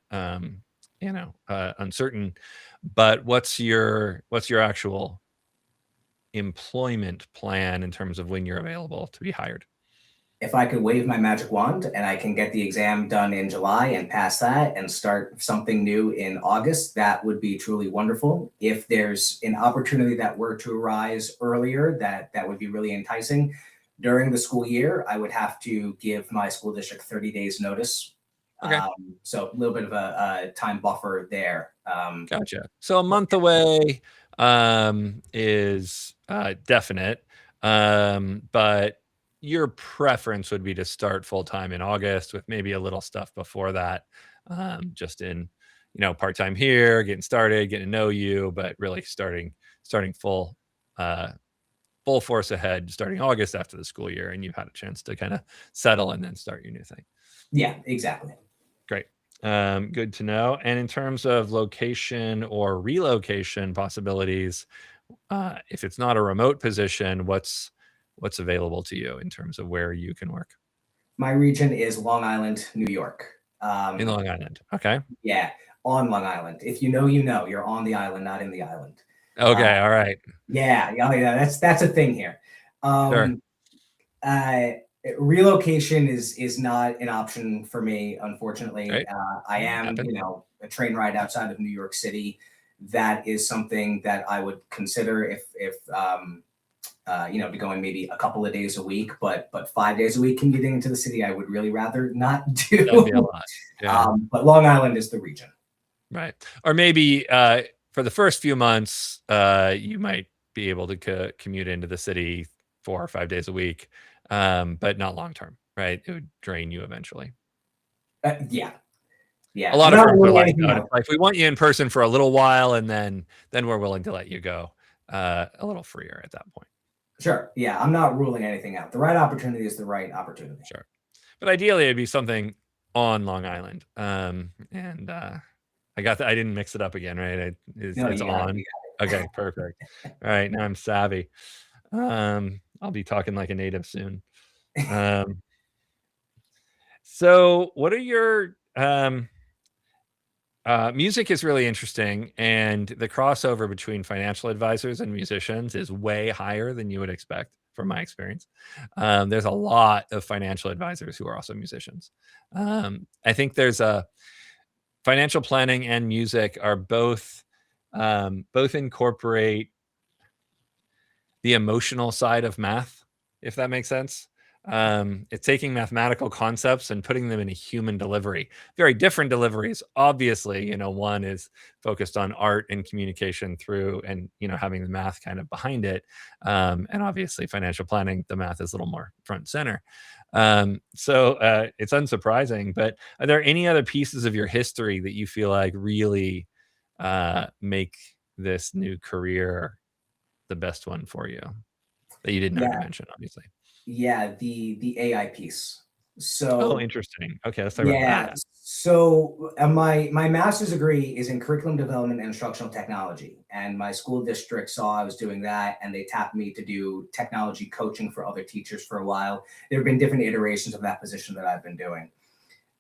uncertain. But what's your actual employment plan in terms of when you're available to be hired? If I could wave my magic wand and I can get the exam done in July and pass that and start something new in August, that would be truly wonderful. If there's an opportunity that were to arise earlier, that would be really enticing. During the school year, I would have to give my school district 30 days notice. Okay. So a little bit of a time buffer there. Gotcha. So a month away is definite, but your preference would be to start full time in August with maybe a little stuff before that, just in part time here, getting started, getting to know you, but really starting full force ahead, starting August after the school year, and you've had a chance to kind of settle and then start your new thing. Yeah, exactly. Great. Good to know. And in terms of location or relocation possibilities, if it's not a remote position, what's available to you in terms of where you can work? My region is Long Island, New York. In Long Island. Okay. Yeah, on Long Island. If you know, you're on the island, not in the island. Okay. All right. Yeah. That's a thing here. Sure. Relocation is not an option for me, unfortunately. Right. I am, Happens. a train ride outside of New York City. That is something that I would consider if be going maybe a couple of days a week, but 5 days a week commuting into the city, I would really rather not do. That'd be a lot. Yeah. But Long Island is the region. Right. Or maybe for the first few months, you might be able to commute into the city 4 or 5 days a week, but not long term, right? It would drain you eventually. Yeah. A lot of firms are like, we want you in person for a little while, and then we're willing to let you go a little freer at that point. Sure. Yeah, I'm not ruling anything out. The right opportunity is the right opportunity. Sure. But ideally, it'd be something on Long Island. And I got that. I didn't mix it up again, right? It's on. Okay, perfect. All right, now I'm savvy. I'll be talking like a native soon. So what are your music is really interesting, and the crossover between financial advisors and musicians is way higher than you would expect from my experience. There's a lot of financial advisors who are also musicians. I think there's a financial planning and music are both incorporate the emotional side of math, if that makes sense. It's taking mathematical concepts and putting them in a human delivery. Very different deliveries, obviously. One is focused on art and communication through, and having the math kind of behind it. And obviously, financial planning, the math is a little more front and center. So it's unsurprising. But are there any other pieces of your history that you feel like really make this new career the best one for you that you didn't know to mention, obviously? Yeah, the AI piece. So interesting. Okay, let's talk about that. So my master's degree is in curriculum development and instructional technology, and my school district saw I was doing that, and they tapped me to do technology coaching for other teachers for a while. There have been different iterations of that position that I've been doing.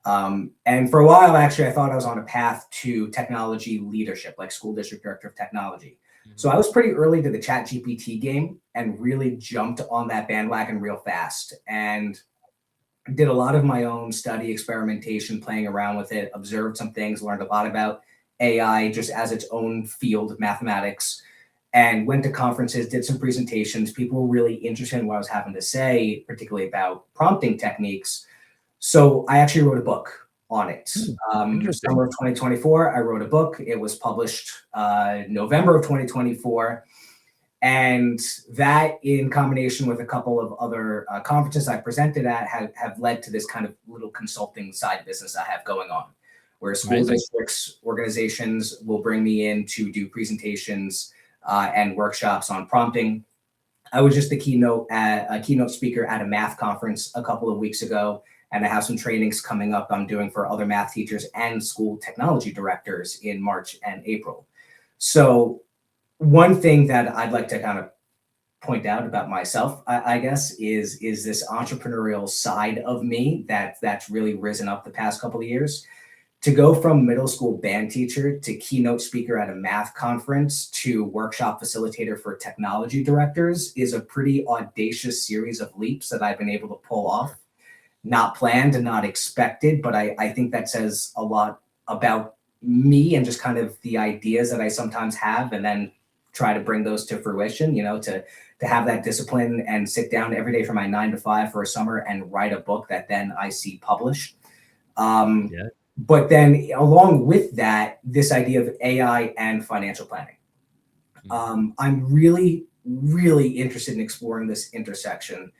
And for a while, actually, I thought I was on a path to technology leadership, like school district director of technology. So I was pretty early to the ChatGPT game and really jumped on that bandwagon real fast and did a lot of my own study, experimentation, playing around with it, observed some things, learned a lot about AI just as its own field of mathematics, and went to conferences, did some presentations. People were really interested in what I was having to say, particularly about prompting techniques. So I actually wrote a book on it. Summer of 2024, I wrote a book. It was published November of 2024. And that, in combination with a couple of other conferences I presented at, have led to this kind of little consulting side business I have going on, where school districts, organizations will bring me in to do presentations and workshops on prompting. I was just a keynote speaker at a math conference a couple of weeks ago, and I have some trainings coming up I'm doing for other math teachers and school technology directors in March and April. So one thing that I'd like to kind of point out about myself, I guess, is this entrepreneurial side of me that's really risen up the past couple of years. to go from middle school band teacher to keynote speaker at a math conference to workshop facilitator for technology directors is a pretty audacious series of leaps that I've been able to pull off. Not planned and not expected, but I think that says a lot about me and just kind of the ideas that I sometimes have, and then try to bring those to fruition, to have that discipline and sit down every day for my 9 to 5 for a summer and write a book that then I see published. Yeah. But then along with that, this idea of AI and financial planning. I'm really, really interested in exploring this intersection.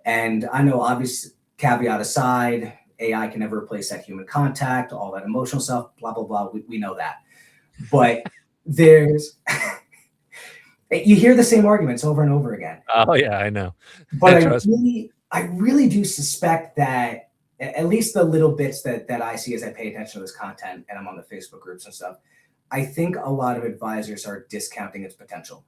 And I know, obvious caveat aside, AI can never replace that human contact, all that emotional stuff, blah, blah, blah. We know that. But there's, you hear the same arguments over and over again. Oh yeah, I know. But I really do suspect that at least the little bits that I see as I pay attention to this content and I'm on the Facebook groups and stuff, I think a lot of advisors are discounting its potential,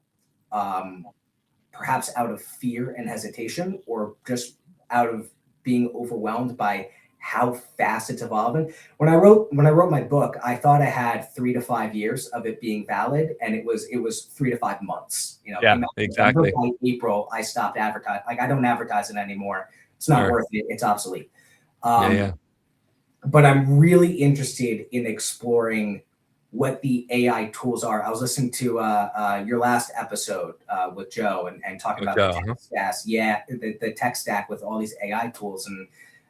perhaps out of fear and hesitation, or just out of being overwhelmed by how fast it's evolving. When I wrote my book, I thought I had 3 to 5 years of it being valid, and it was 3 to 5 months. Yeah, exactly. By April, I stopped advertising. Like, I don't advertise it anymore. It's not worth it. It's obsolete. But I'm really interested in exploring what the AI tools are. I was listening to your last episode with Joe and talking about the tech stack. Yeah, the tech stack with all these AI tools. And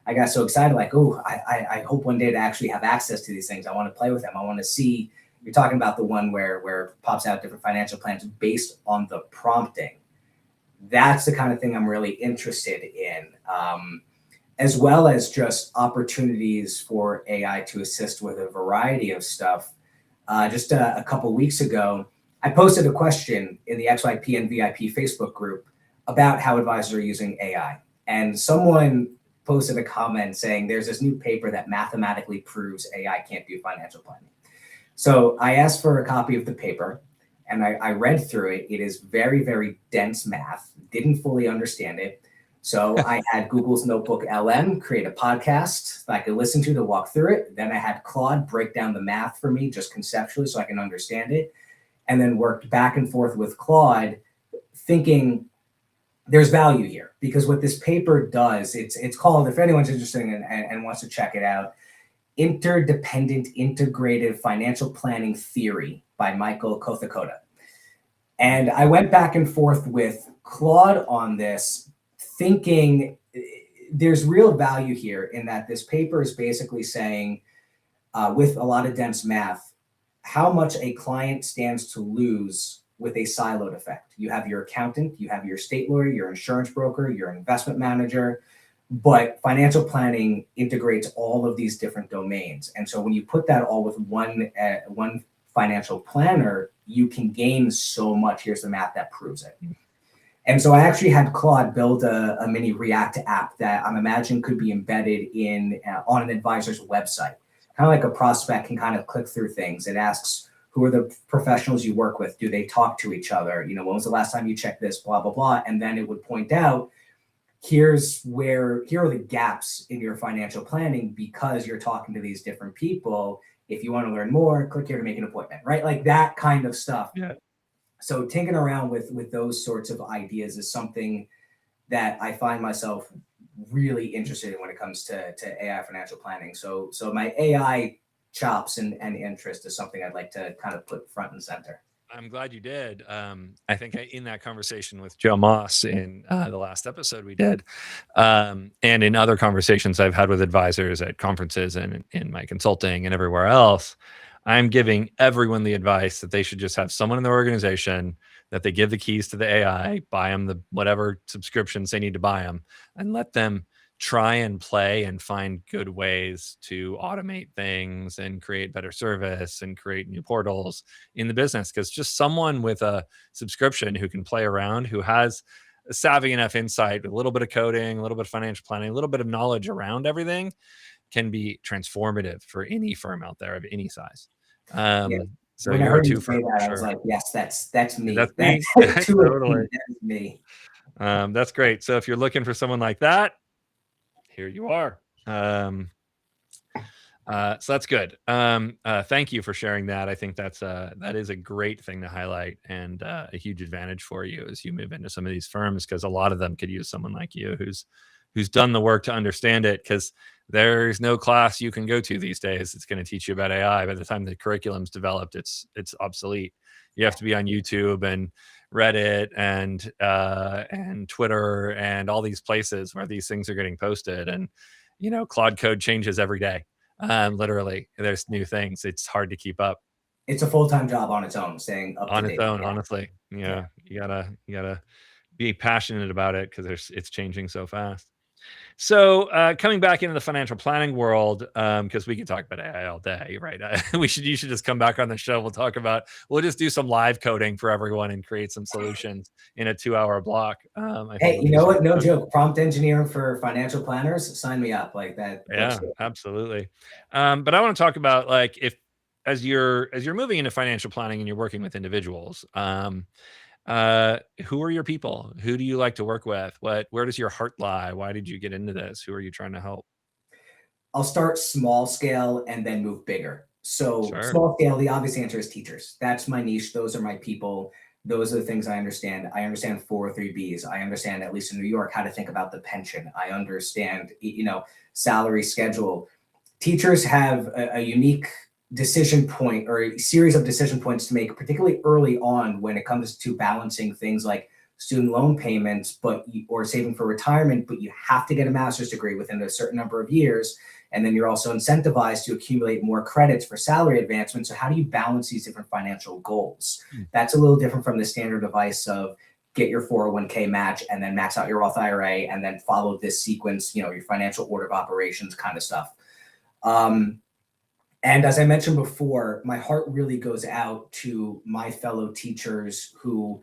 I got so excited, like, oh, I hope one day to actually have access to these things. I want to play with them. I want to see, you're talking about the one where it pops out different financial plans based on the prompting. That's the kind of thing I'm really interested in. As well as just opportunities for AI to assist with a variety of stuff. Just a couple weeks ago, I posted a question in the XYP and VIP Facebook group about how advisors are using AI. And someone posted a comment saying there's this new paper that mathematically proves AI can't do financial planning. So I asked for a copy of the paper, and I read through it. It is very, very dense math, didn't fully understand it. So I had Google's Notebook LM create a podcast that I could listen to walk through it. Then I had Claude break down the math for me just conceptually so I can understand it. And then worked back and forth with Claude, thinking there's value here. Because what this paper does, it's called, if anyone's interested and wants to check it out, Interdependent Integrative Financial Planning Theory by Michael Kothakota. And I went back and forth with Claude on this, thinking there's real value here in that this paper is basically saying, with a lot of dense math, how much a client stands to lose with a siloed effect. You have your accountant, you have your state lawyer, your insurance broker, your investment manager, but financial planning integrates all of these different domains. And so when you put that all with one financial planner, you can gain so much. Here's the math that proves it. And so I actually had Claude build a mini React app that I'm imagining could be embedded on an advisor's website. Kind of like a prospect can kind of click through things. It asks, who are the professionals you work with? Do they talk to each other? When was the last time you checked this, blah, blah, blah. And then it would point out, here are the gaps in your financial planning because you're talking to these different people. If you want to learn more, click here to make an appointment, right? Like that kind of stuff. Yeah. So tinkering around with those sorts of ideas is something that I find myself really interested in when it comes to AI financial planning. So my AI chops and interest is something I'd like to kind of put front and center. I'm glad you did. I think in that conversation with Joe Moss in the last episode we did, and in other conversations I've had with advisors at conferences and in my consulting and everywhere else, I'm giving everyone the advice that they should just have someone in their organization that they give the keys to the AI, buy them the whatever subscriptions they need to buy them, and let them try and play and find good ways to automate things and create better service and create new portals in the business. Because just someone with a subscription who can play around, who has a savvy enough insight, a little bit of coding, a little bit of financial planning, a little bit of knowledge around everything, can be transformative for any firm out there of any size. So when you're I heard a you twofer, say that, sure. I was like, yes, that's me. That's me. Totally. That's me. That's great. So if you're looking for someone like that, here you are. So that's good. Thank you for sharing that. I think that is a great thing to highlight, and a huge advantage for you as you move into some of these firms, because a lot of them could use someone like you who's done the work to understand it, because there's no class you can go to these days that's going to teach you about AI. By the time the curriculum's developed, it's obsolete. You have to be on YouTube and Reddit and Twitter and all these places where these things are getting posted. And Claude code changes every day. Literally, there's new things. It's hard to keep up It's a full-time job on its own, staying up on to its date. own. Yeah. Honestly, yeah, you gotta be passionate about it, because it's changing so fast. So coming back into the financial planning world, because we can talk about AI all day, right? You should just come back on the show. We'll just do some live coding for everyone and create some solutions in a 2-hour block. I think Hey, it'll you be know super what? No fun. joke. Prompt engineering for financial planners. Sign me up. Like that. Yeah, absolutely. But I want to talk about, like, if as you're moving into financial planning and you're working with individuals, who are your people? Who do you like to work with? Where does your heart lie? Why did you get into this? Who are you trying to help? I'll start small scale and then move bigger. So Sure. small scale, the obvious answer is teachers. That's my niche. Those are my people. Those are the things I understand. I understand 403Bs. I understand, at least in New York, how to think about the pension. I understand, salary schedule. Teachers have a unique decision point, or a series of decision points to make, particularly early on when it comes to balancing things like student loan payments, or saving for retirement, but you have to get a master's degree within a certain number of years. And then you're also incentivized to accumulate more credits for salary advancement. So how do you balance these different financial goals? That's a little different from the standard advice of get your 401k match and then max out your Roth IRA and then follow this sequence, your financial order of operations kind of stuff. And as I mentioned before, my heart really goes out to my fellow teachers who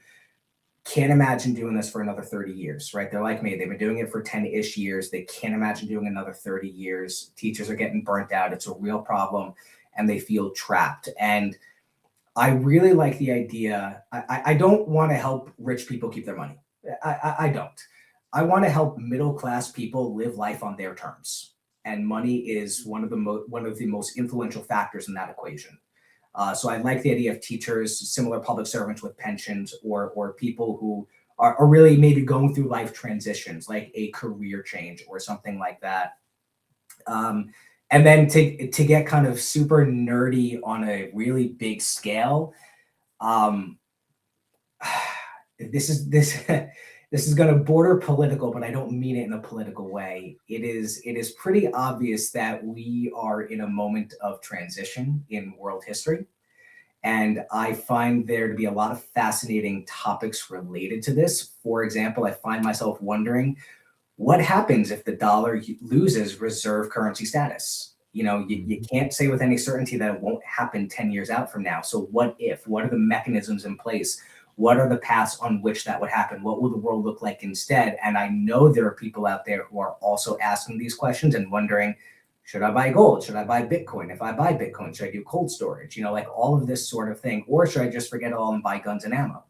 can't imagine doing this for another 30 years, right? They're like me. They've been doing it for 10-ish years. They can't imagine doing another 30 years. Teachers are getting burnt out. It's a real problem, and they feel trapped. And I really like the idea. I don't want to help rich people keep their money. I don't. I want to help middle-class people live life on their terms. And money is one of the most influential factors in that equation. So I like the idea of teachers, similar public servants with pensions, or people who are really maybe going through life transitions, like a career change or something like that. And then to get kind of super nerdy on a really big scale, this is going to border political, but I don't mean it in a political way. It is pretty obvious that we are in a moment of transition in world history. And I find there to be a lot of fascinating topics related to this. For example, I find myself wondering, what happens if the dollar loses reserve currency status? You can't say with any certainty that it won't happen 10 years out from now. So what if? What are the mechanisms in place? What are the paths on which that would happen? What will the world look like instead? And I know there are people out there who are also asking these questions and wondering, should I buy gold? Should I buy Bitcoin? If I buy Bitcoin, should I do cold storage? Like all of this sort of thing. Or should I just forget it all and buy guns and ammo?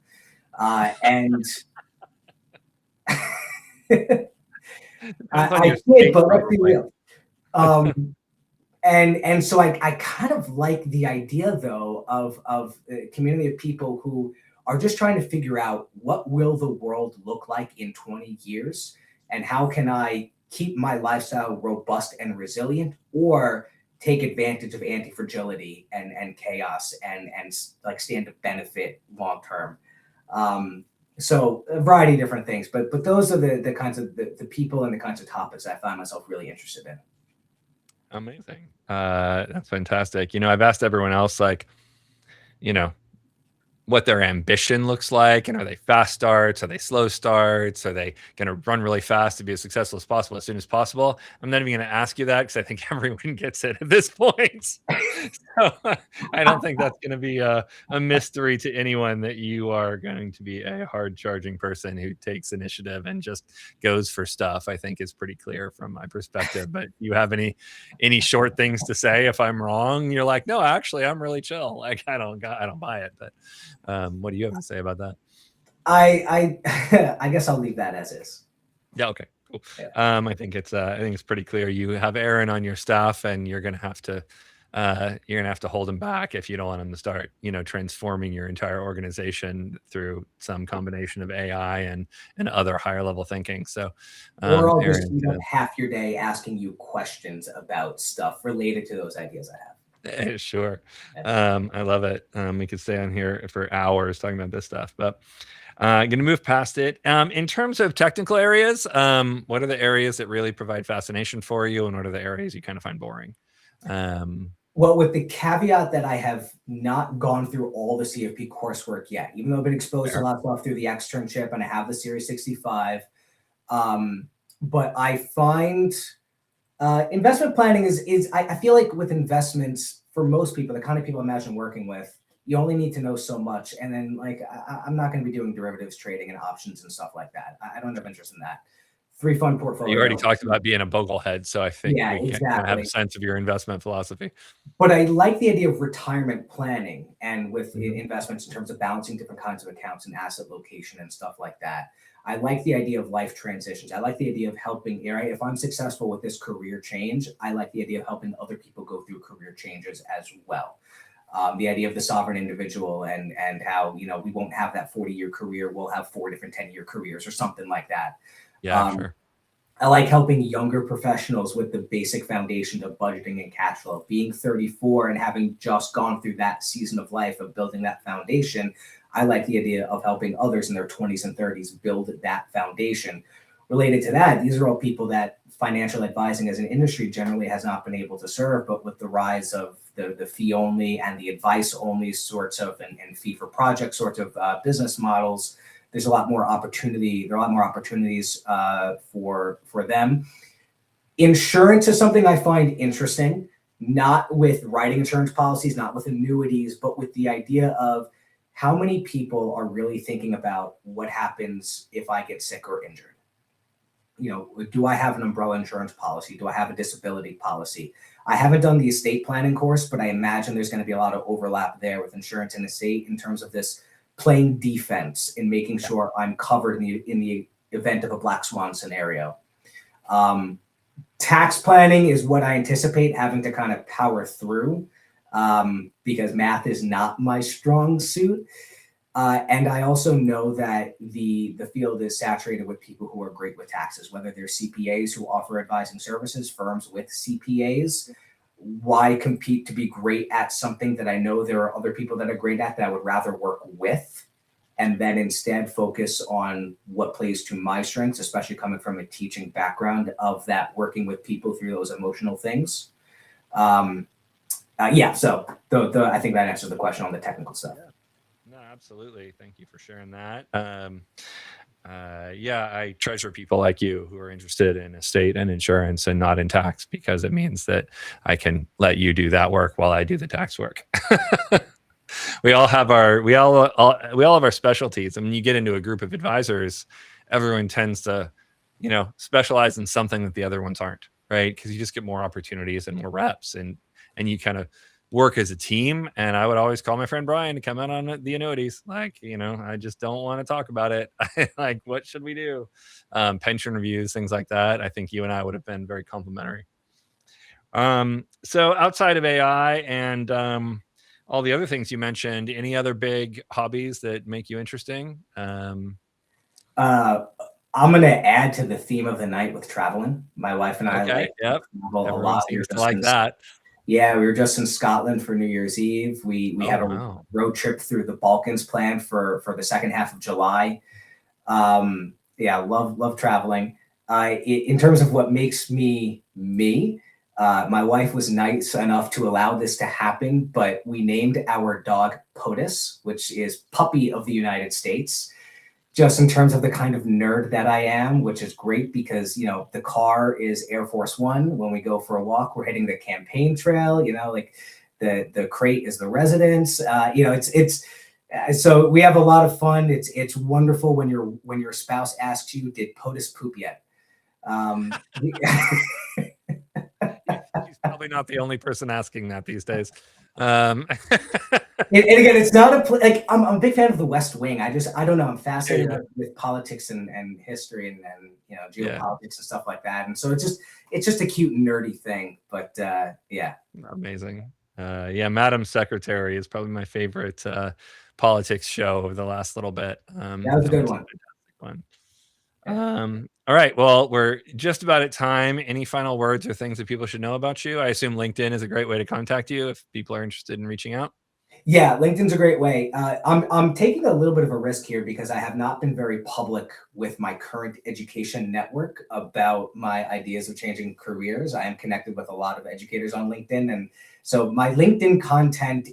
And I did, but let's be real. And so I kind of like the idea, though, of a community of people who are just trying to figure out, what will the world look like in 20 years? And how can I keep my lifestyle robust and resilient, or take advantage of anti-fragility and chaos and like stand to benefit long term? So a variety of different things, but those are the kinds of the people and the kinds of topics I find myself really interested in. Amazing. That's fantastic. I've asked everyone else, like, what their ambition looks like, and are they fast starts, are they slow starts, are they going to run really fast to be as successful as possible as soon as possible? I'm not even going to ask you that, because I think everyone gets it at this point. So I don't think that's going to be a mystery to anyone that you are going to be a hard charging person who takes initiative and just goes for stuff. I think is pretty clear from my perspective. But you have any short things to say? If I'm wrong, you're like, no, actually, I'm really chill. Like, I don't buy it. But what do you have to say about that? I guess I'll leave that as is. Yeah, okay. Cool. Yeah. I think it's pretty clear. You have Aaron on your staff, and you're gonna have to hold him back if you don't want him to start, transforming your entire organization through some combination of AI and other higher level thinking. So, Or I'll just Aaron, eat up half your day asking you questions about stuff related to those ideas I have. sure. Yeah. I love it. We could stay on here for hours talking about this stuff, but going to move past it. In terms of technical areas, what are the areas that really provide fascination for you, and what are the areas you kind of find boring? Well, with the caveat that I have not gone through all the CFP coursework yet, even though I've been exposed to a lot of stuff through the externship and I have the Series 65. But I find investment planning is I feel like with investments, for most people, the kind of people I imagine working with, you only need to know so much. And then like, I'm not going to be doing derivatives trading and options and stuff like that. I don't have interest in that. 3 fund portfolio. You already talked about being a boglehead, so I think we can kind of have a sense of your investment philosophy. But I like the idea of retirement planning and with investments in terms of balancing different kinds of accounts and asset location and stuff like that. I like the idea of life transitions. I like the idea of helping, right? If I'm successful with this career change, I like the idea of helping other people go through career changes as well. The idea of the sovereign individual and how, we won't have that 40-year career. We'll have 4 different 10-year careers or something like that. Yeah, sure. I like helping younger professionals with the basic foundations of budgeting and cash flow. Being 34 and having just gone through that season of life of building that foundation, I like the idea of helping others in their 20s and 30s build that foundation. Related to that, these are all people that financial advising as an industry generally has not been able to serve, but with the rise of the fee only and the advice only sorts of and fee for project sorts of business models, there's a lot more opportunity. There are a lot more opportunities for them. Insurance is something I find interesting, not with writing insurance policies, not with annuities, but with the idea of how many people are really thinking about what happens if I get sick or injured. Do I have an umbrella insurance policy? Do I have a disability policy? I haven't done the estate planning course, but I imagine there's going to be a lot of overlap there with insurance and estate in terms of this playing defense and making sure I'm covered in the event of a black swan scenario. Tax planning is what I anticipate having to kind of power through because math is not my strong suit. And I also know that the field is saturated with people who are great with taxes, whether they're CPAs who offer advising services, firms with CPAs. Why compete to be great at something that I know there are other people that are great at that I would rather work with, and then instead focus on what plays to my strengths, especially coming from a teaching background of that, working with people through those emotional things. So I think that answers the question on the technical stuff. No, absolutely. Thank you for sharing that. I treasure people like you who are interested in estate and insurance and not in tax, because it means that I can let you do that work while I do the tax work. we all have our specialties. And when you get into a group of advisors, everyone tends to, specialize in something that the other ones aren't, right? Because you just get more opportunities and more reps, and you kind of work as a team. And I would always call my friend Brian to come out on the annuities. Like, I just don't want to talk about it. Like, what should we do? Pension reviews, things like that. I think you and I would have been very complimentary. So outside of AI and all the other things you mentioned, any other big hobbies that make you interesting? I'm going to add to the theme of the night with traveling. My wife and I travel a lot. Seems to like that. Yeah, we were just in Scotland for New Year's Eve. We have a road trip through the Balkans planned for the second half of July. Love traveling. In terms of what makes me me, my wife was nice enough to allow this to happen, but we named our dog POTUS, which is Puppy of the United States, just in terms of the kind of nerd that I am, which is great because, the car is Air Force One. When we go for a walk, we're hitting the campaign trail, like the crate is the residence. So we have a lot of fun. It's wonderful when your spouse asks you, did POTUS poop yet? She's probably not the only person asking that these days. And again, it's not like I'm a big fan of The West Wing. I don't know. I'm fascinated with politics and history and geopolitics and stuff like that. And so it's just a cute nerdy thing. But yeah, amazing. Yeah, Madam Secretary is probably my favorite politics show of the last little bit. That was a good one. All right. Well, we're just about at time. Any final words or things that people should know about you? I assume LinkedIn is a great way to contact you if people are interested in reaching out. Yeah, LinkedIn's a great way. I'm taking a little bit of a risk here because I have not been very public with my current education network about my ideas of changing careers. I am connected with a lot of educators on LinkedIn. And so my LinkedIn content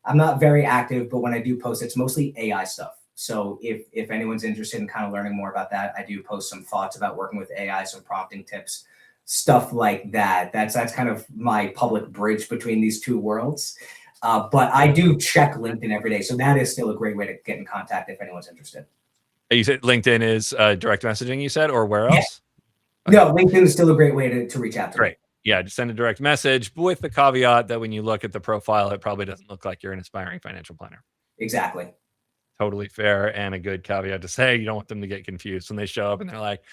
I'm not very active, but when I do post, it's mostly AI stuff. So if anyone's interested in kind of learning more about that, I do post some thoughts about working with AI, some prompting tips, stuff like that. That's kind of my public bridge between these two worlds. But I do check LinkedIn every day. So that is still a great way to get in contact if anyone's interested. You said LinkedIn is direct messaging, you said, or where else? Yeah. Okay. No, LinkedIn is still a great way to reach out to me. Yeah, just send a direct message with the caveat that when you look at the profile, it probably doesn't look like you're an aspiring financial planner. Exactly. Totally fair and a good caveat to say. You don't want them to get confused when they show up and they're like,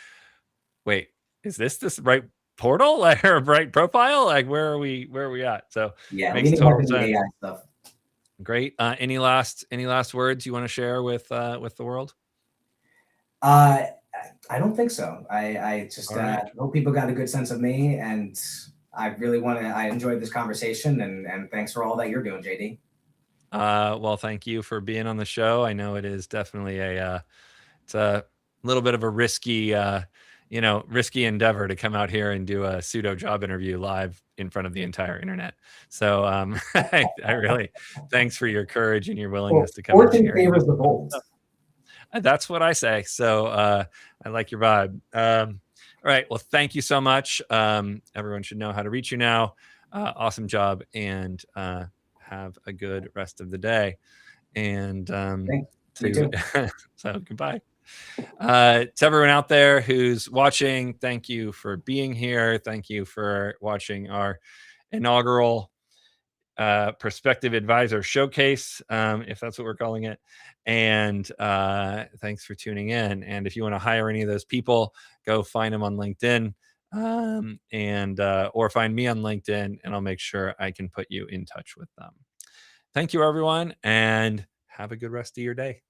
wait, is this right portal or right profile? Like, where are we at? So yeah, makes total sense. AI stuff. Great. Any last words you want to share with the world? I don't think so. I just hope people got a good sense of me, and I really I enjoyed this conversation, and thanks for all that you're doing, JD. Well, thank you for being on the show. I know it is definitely it's a little bit of a risky endeavor to come out here and do a pseudo job interview live in front of the entire internet. So I really thanks for your courage and your willingness to come out here. Favors the bold. That's what I say. So I like your vibe. All right. Well, thank you so much. Everyone should know how to reach you now. Awesome job, and have a good rest of the day. And so goodbye. To everyone out there who's watching, thank you for being here. Thank you for watching our inaugural Prospective Advisor Showcase, if that's what we're calling it. And thanks for tuning in. And if you want to hire any of those people, go find them on LinkedIn, or find me on LinkedIn, and I'll make sure I can put you in touch with them. Thank you, everyone, and have a good rest of your day.